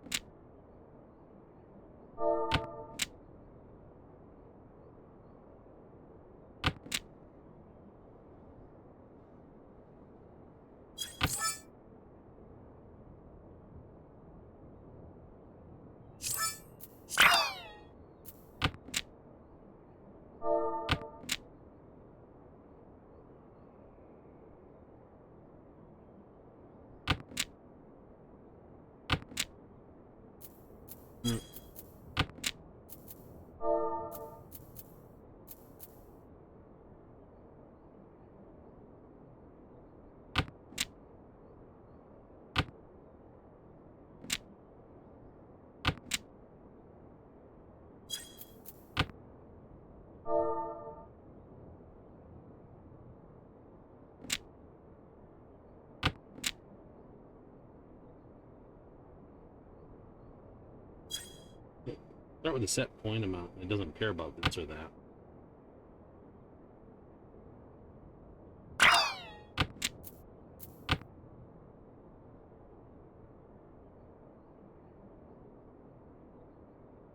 Start with a set point amount. It doesn't care about this or that.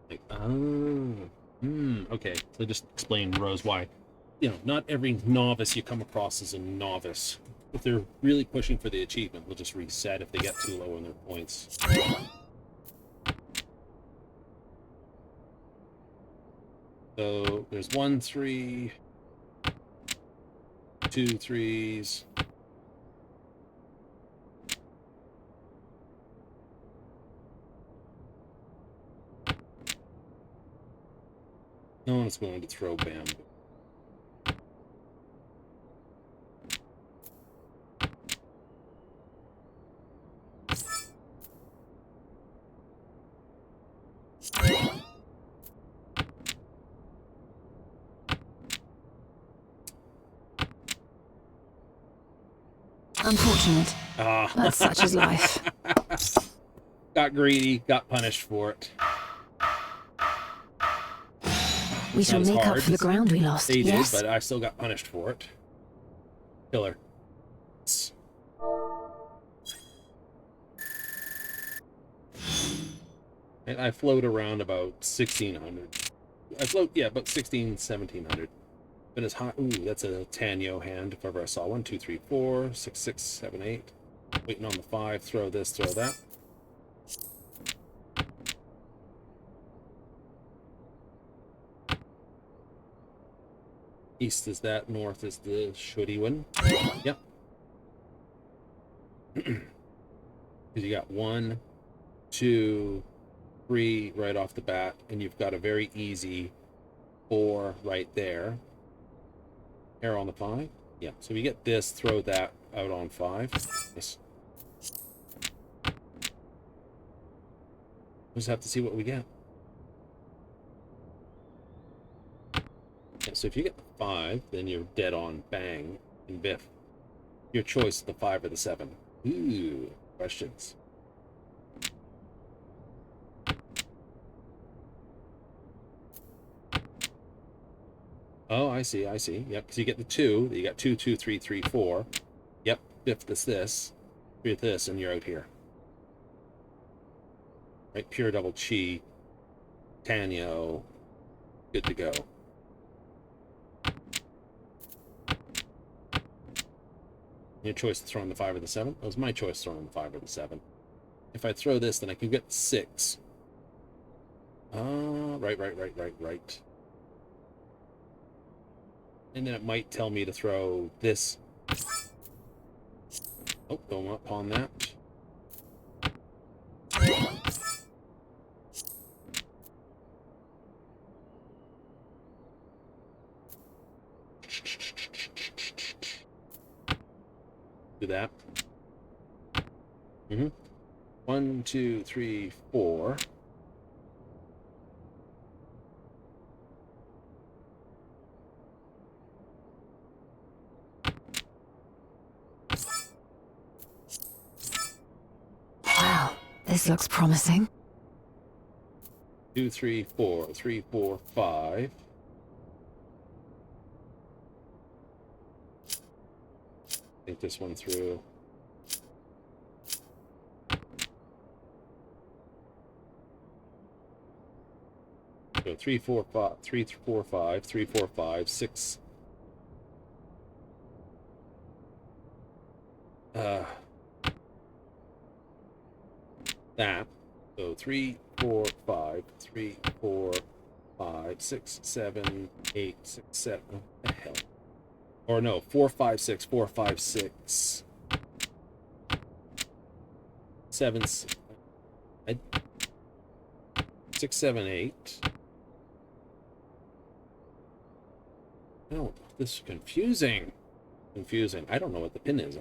Like, okay. So just explain, Rose, why. You know, not every novice you come across is a novice. If they're really pushing for the achievement, they'll just reset if they get too low in their points. So there's 1 3, 2 3s. No one's going to throw bamboo. Unfortunate. But such is life. Got greedy, got punished for it. We shall make up hard. for the ground we lost. They Yes. did, but I still got punished for it. Killer. And I float around about 1600. I float, yeah, about 1700. But it's hot. Ooh, that's a Tanyo hand if ever I saw one. 2 3 4 6 6 7 8. Waiting on the 5. Throw this, throw that. East is that, north is the shitty one. Yep. Because you got 1, 2, 3 right off the bat, and you've got a very easy 4 right there. Arrow on the 5. Yeah, so if you get this, throw that out on 5. Nice. We'll just have to see what we get. Yeah, so if you get the 5, then you're dead on bang and biff. Your choice, the 5 or the 7. Ooh, questions. Oh, I see, I see. Yep, because you get the 2. You got 2, 2, 3, 3, 4. Yep, biff this, with this, and you're out here. Right, pure double chi, Tanyo, good to go. Your choice to throw in the 5 or the 7. That was my choice throwing the 5 or the 7. If I throw this, then I can get 6. Right. And then it might tell me to throw this. Oh, going up on that. Do that. 1, 2, 3, 4. Wow, this looks promising. 2, 3, 4. 3, 4, 5. Think this one through. So 3, 4, 5, 3, 4, 5, 3, 4, 5, 6. That. So 3, 4, 5, 3, 4, 5, 6, 7, 8, 6, 7. What the hell? Or no, 4, 5, 6, 4, 5, 6. 7, 6, 7, 8. No, this is confusing. Confusing. I don't know what the pin is.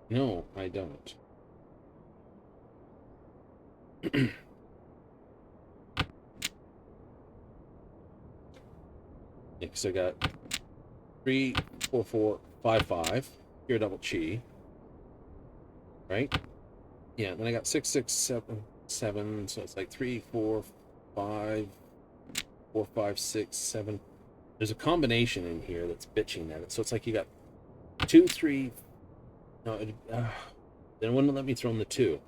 No, I don't. Because I got 3, 4, 4, 5, 5. Here, double chi. Right? Yeah, then I got 6, 6, 7, 7. So it's like 3, 4, 5, 4, 5, 6, 7. There's a combination in here that's bitching at it. So it's like you got 2, 3. No, then it wouldn't let me throw in the 2.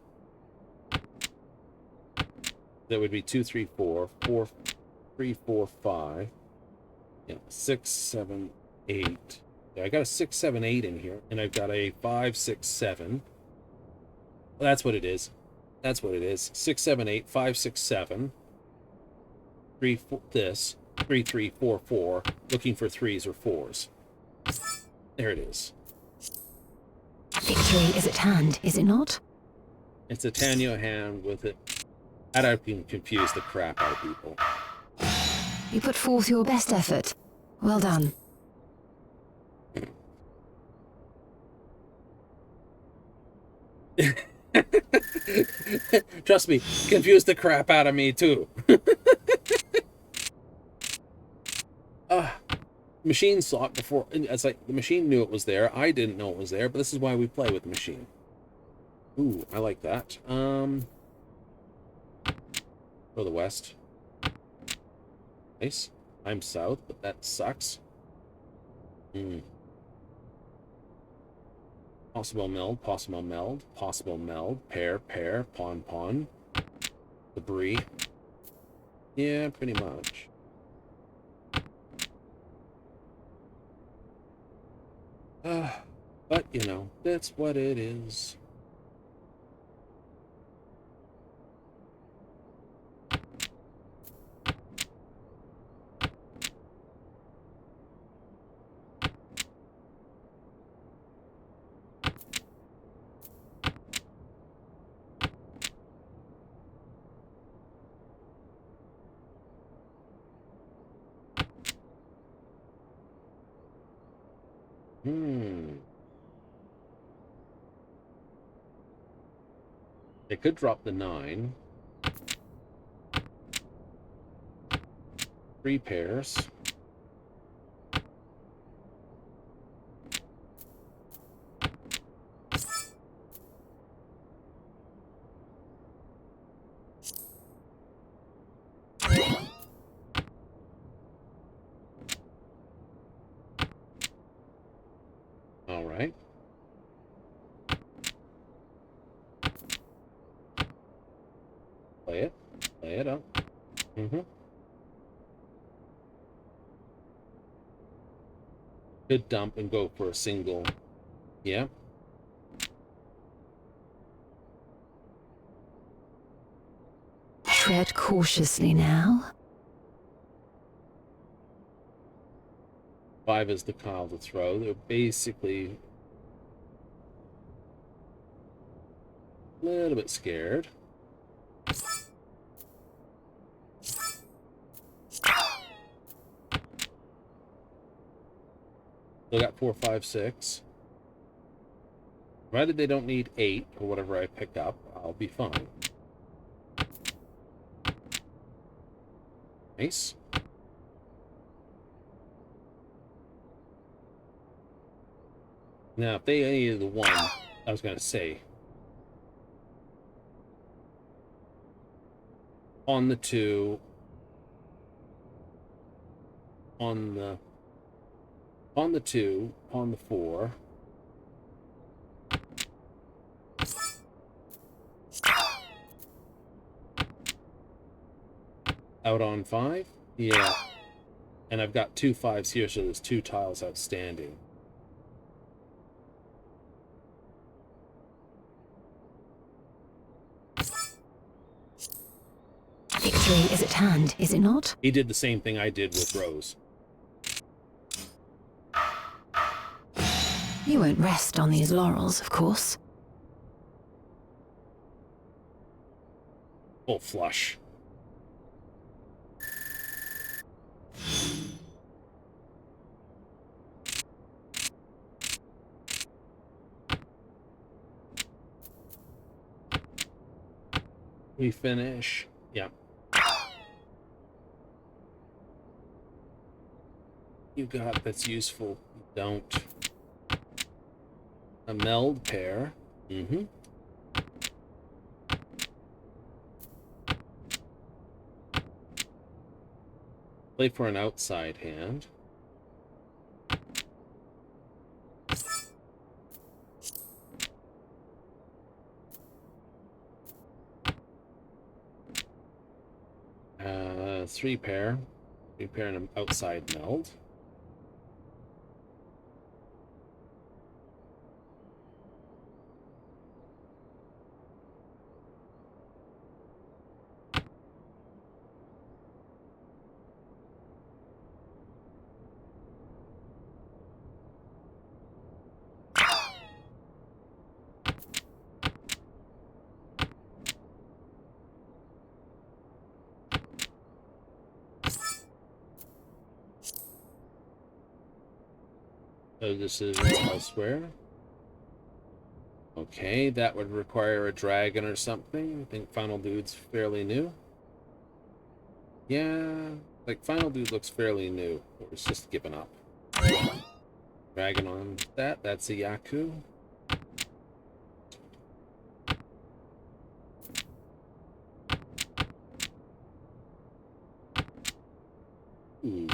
That would be 2, 3, 4, 4, 3, 4, 5. Yeah, 6, 7, 8. Yeah, I got a 6, 7, 8 in here, and I've got a 5, 6, 7. Well, that's what it is. That's what it is. 6, 7, 8, 5, 6, 7. 3, 4, this. 3, 3, 4, 4. Looking for 3s or 4s. There it is. Victory is at hand, is it not? It's a Tanyo hand with it. That I can confuse the crap out of people. You put forth your best effort. Well done. Trust me, confuse the crap out of me too. Machine saw it before. It's like the machine knew it was there. I didn't know it was there, but this is why we play with the machine. Ooh, I like that. Go the west. Nice. I'm south, but that sucks. Possible meld, possible meld, possible meld, pair, pair, pawn, pawn. Debris. Yeah, pretty much. But, you know, that's what it is. They could drop the 9. 3 pairs. All right. Play it. Play it up. Could dump and go for a single. Yeah. Tread cautiously now. 5 is the call to throw. They're basically a little bit scared. They got 4, 5, 6. Provided they don't need 8 or whatever I pick up, I'll be fine. Nice. Now, if they needed the 1, I was going to say, on the 2, on the 2, on the 4, out on 5, yeah, and I've got 2 5s here, so there's 2 tiles outstanding. Victory is at hand, is it not? He did the same thing I did with Rose. You won't rest on these laurels, of course. Full flush. We finish. Yeah. You got that's useful. Don't. A meld pair. Mm-hmm. Play for an outside hand. Three pair and an outside meld. So this is elsewhere. Okay, that would require a dragon or something. I think Final Dude's fairly new. Yeah, like Final Dude looks fairly new. Or it's just given up. Dragon on that. That's a Yaku. Ooh.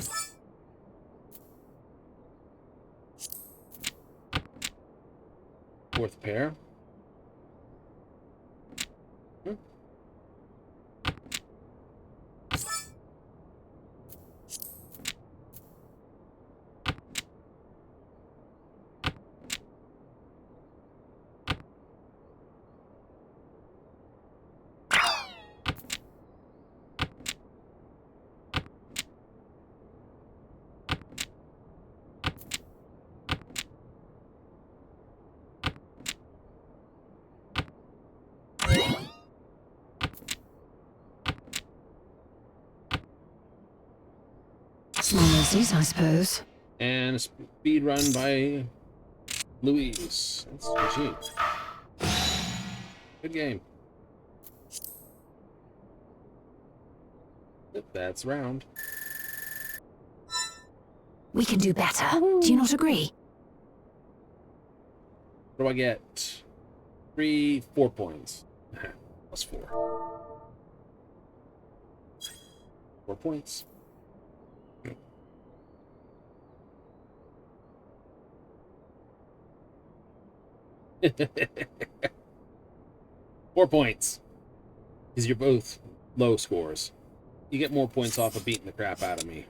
Fourth pair. Small mercies, I suppose. And a speed run by Louise. That's GG. Good game. That's round. We can do better. Do you not agree? What do I get? 4 points. Plus 4. 4 points. 4 points. Because you're both low scores. You get more points off of beating the crap out of me.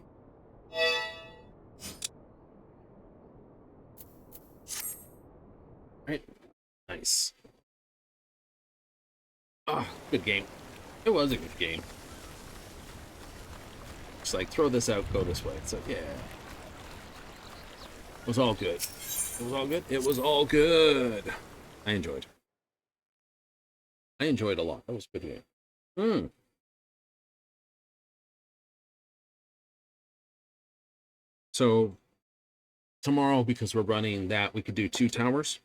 right? Nice. Oh, good game. It was a good game. It's like, throw this out, go this way. So, yeah. It was all good. It was all good? It was all good. I enjoyed. I enjoyed a lot. That was a good game. So, tomorrow, because we're running that, we could do 2 towers.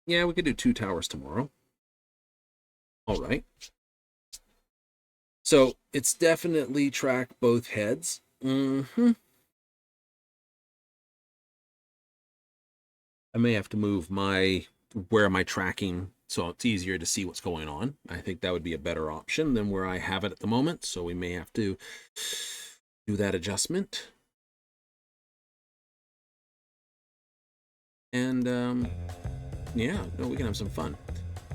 Yeah, we could do 2 towers tomorrow. All right. So, it's definitely track both heads. I may have to move where am I tracking so it's easier to see what's going on. I think that would be a better option than where I have it at the moment. So we may have to do that adjustment. And yeah, no, we can have some fun.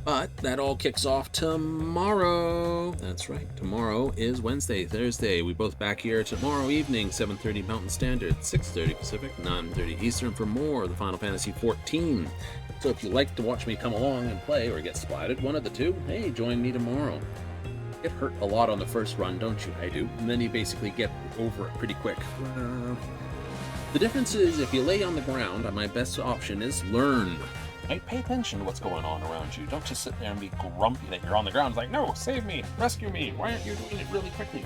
But that all kicks off tomorrow. That's right. Tomorrow is Wednesday, Thursday. We both back here tomorrow evening, 7:30 Mountain Standard, 6:30 Pacific, 9:30 Eastern for more of the Final Fantasy XIV. So if you like to watch me come along and play or get splatted, one of the two, hey, join me tomorrow. Get hurt a lot on the first run, don't you? I do. And then you basically get over it pretty quick. The difference is if you lay on the ground, my best option is learn. Right? Pay attention to what's going on around you. Don't just sit there and be grumpy that you're on the ground. It's like, no, save me, rescue me. Why aren't you doing it really quickly?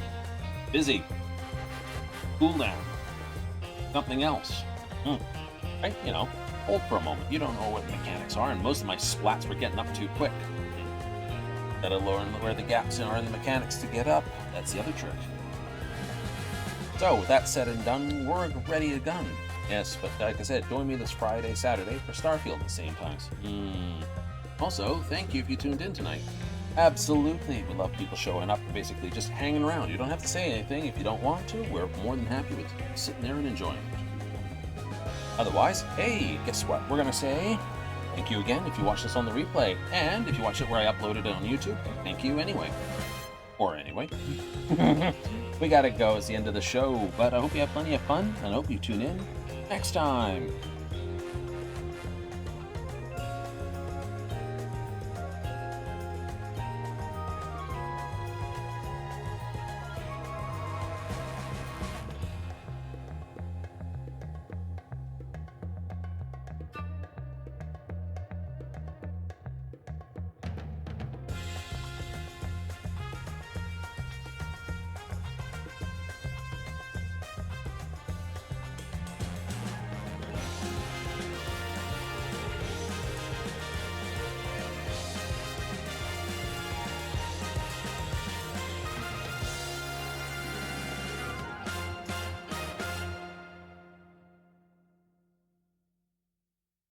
Busy. Cool down. Something else. Right? You know, hold for a moment. You don't know what the mechanics are, and most of my splats were getting up too quick. Gotta learn where the gaps are in the mechanics to get up. That's the other trick. So, with that said and done, we're ready to gun. Yes, but like I said, join me this Friday, Saturday for Starfield at the same times. Also, thank you if you tuned in tonight. Absolutely, we love people showing up and basically just hanging around. You don't have to say anything if you don't want to. We're more than happy with sitting there and enjoying it. Otherwise, hey, guess what? We're going to say thank you again if you watch this on the replay. And if you watch it where I uploaded it on YouTube, thank you anyway. Or anyway. We gotta go. It's the end of the show, but I hope you have plenty of fun, and I hope you tune in next time.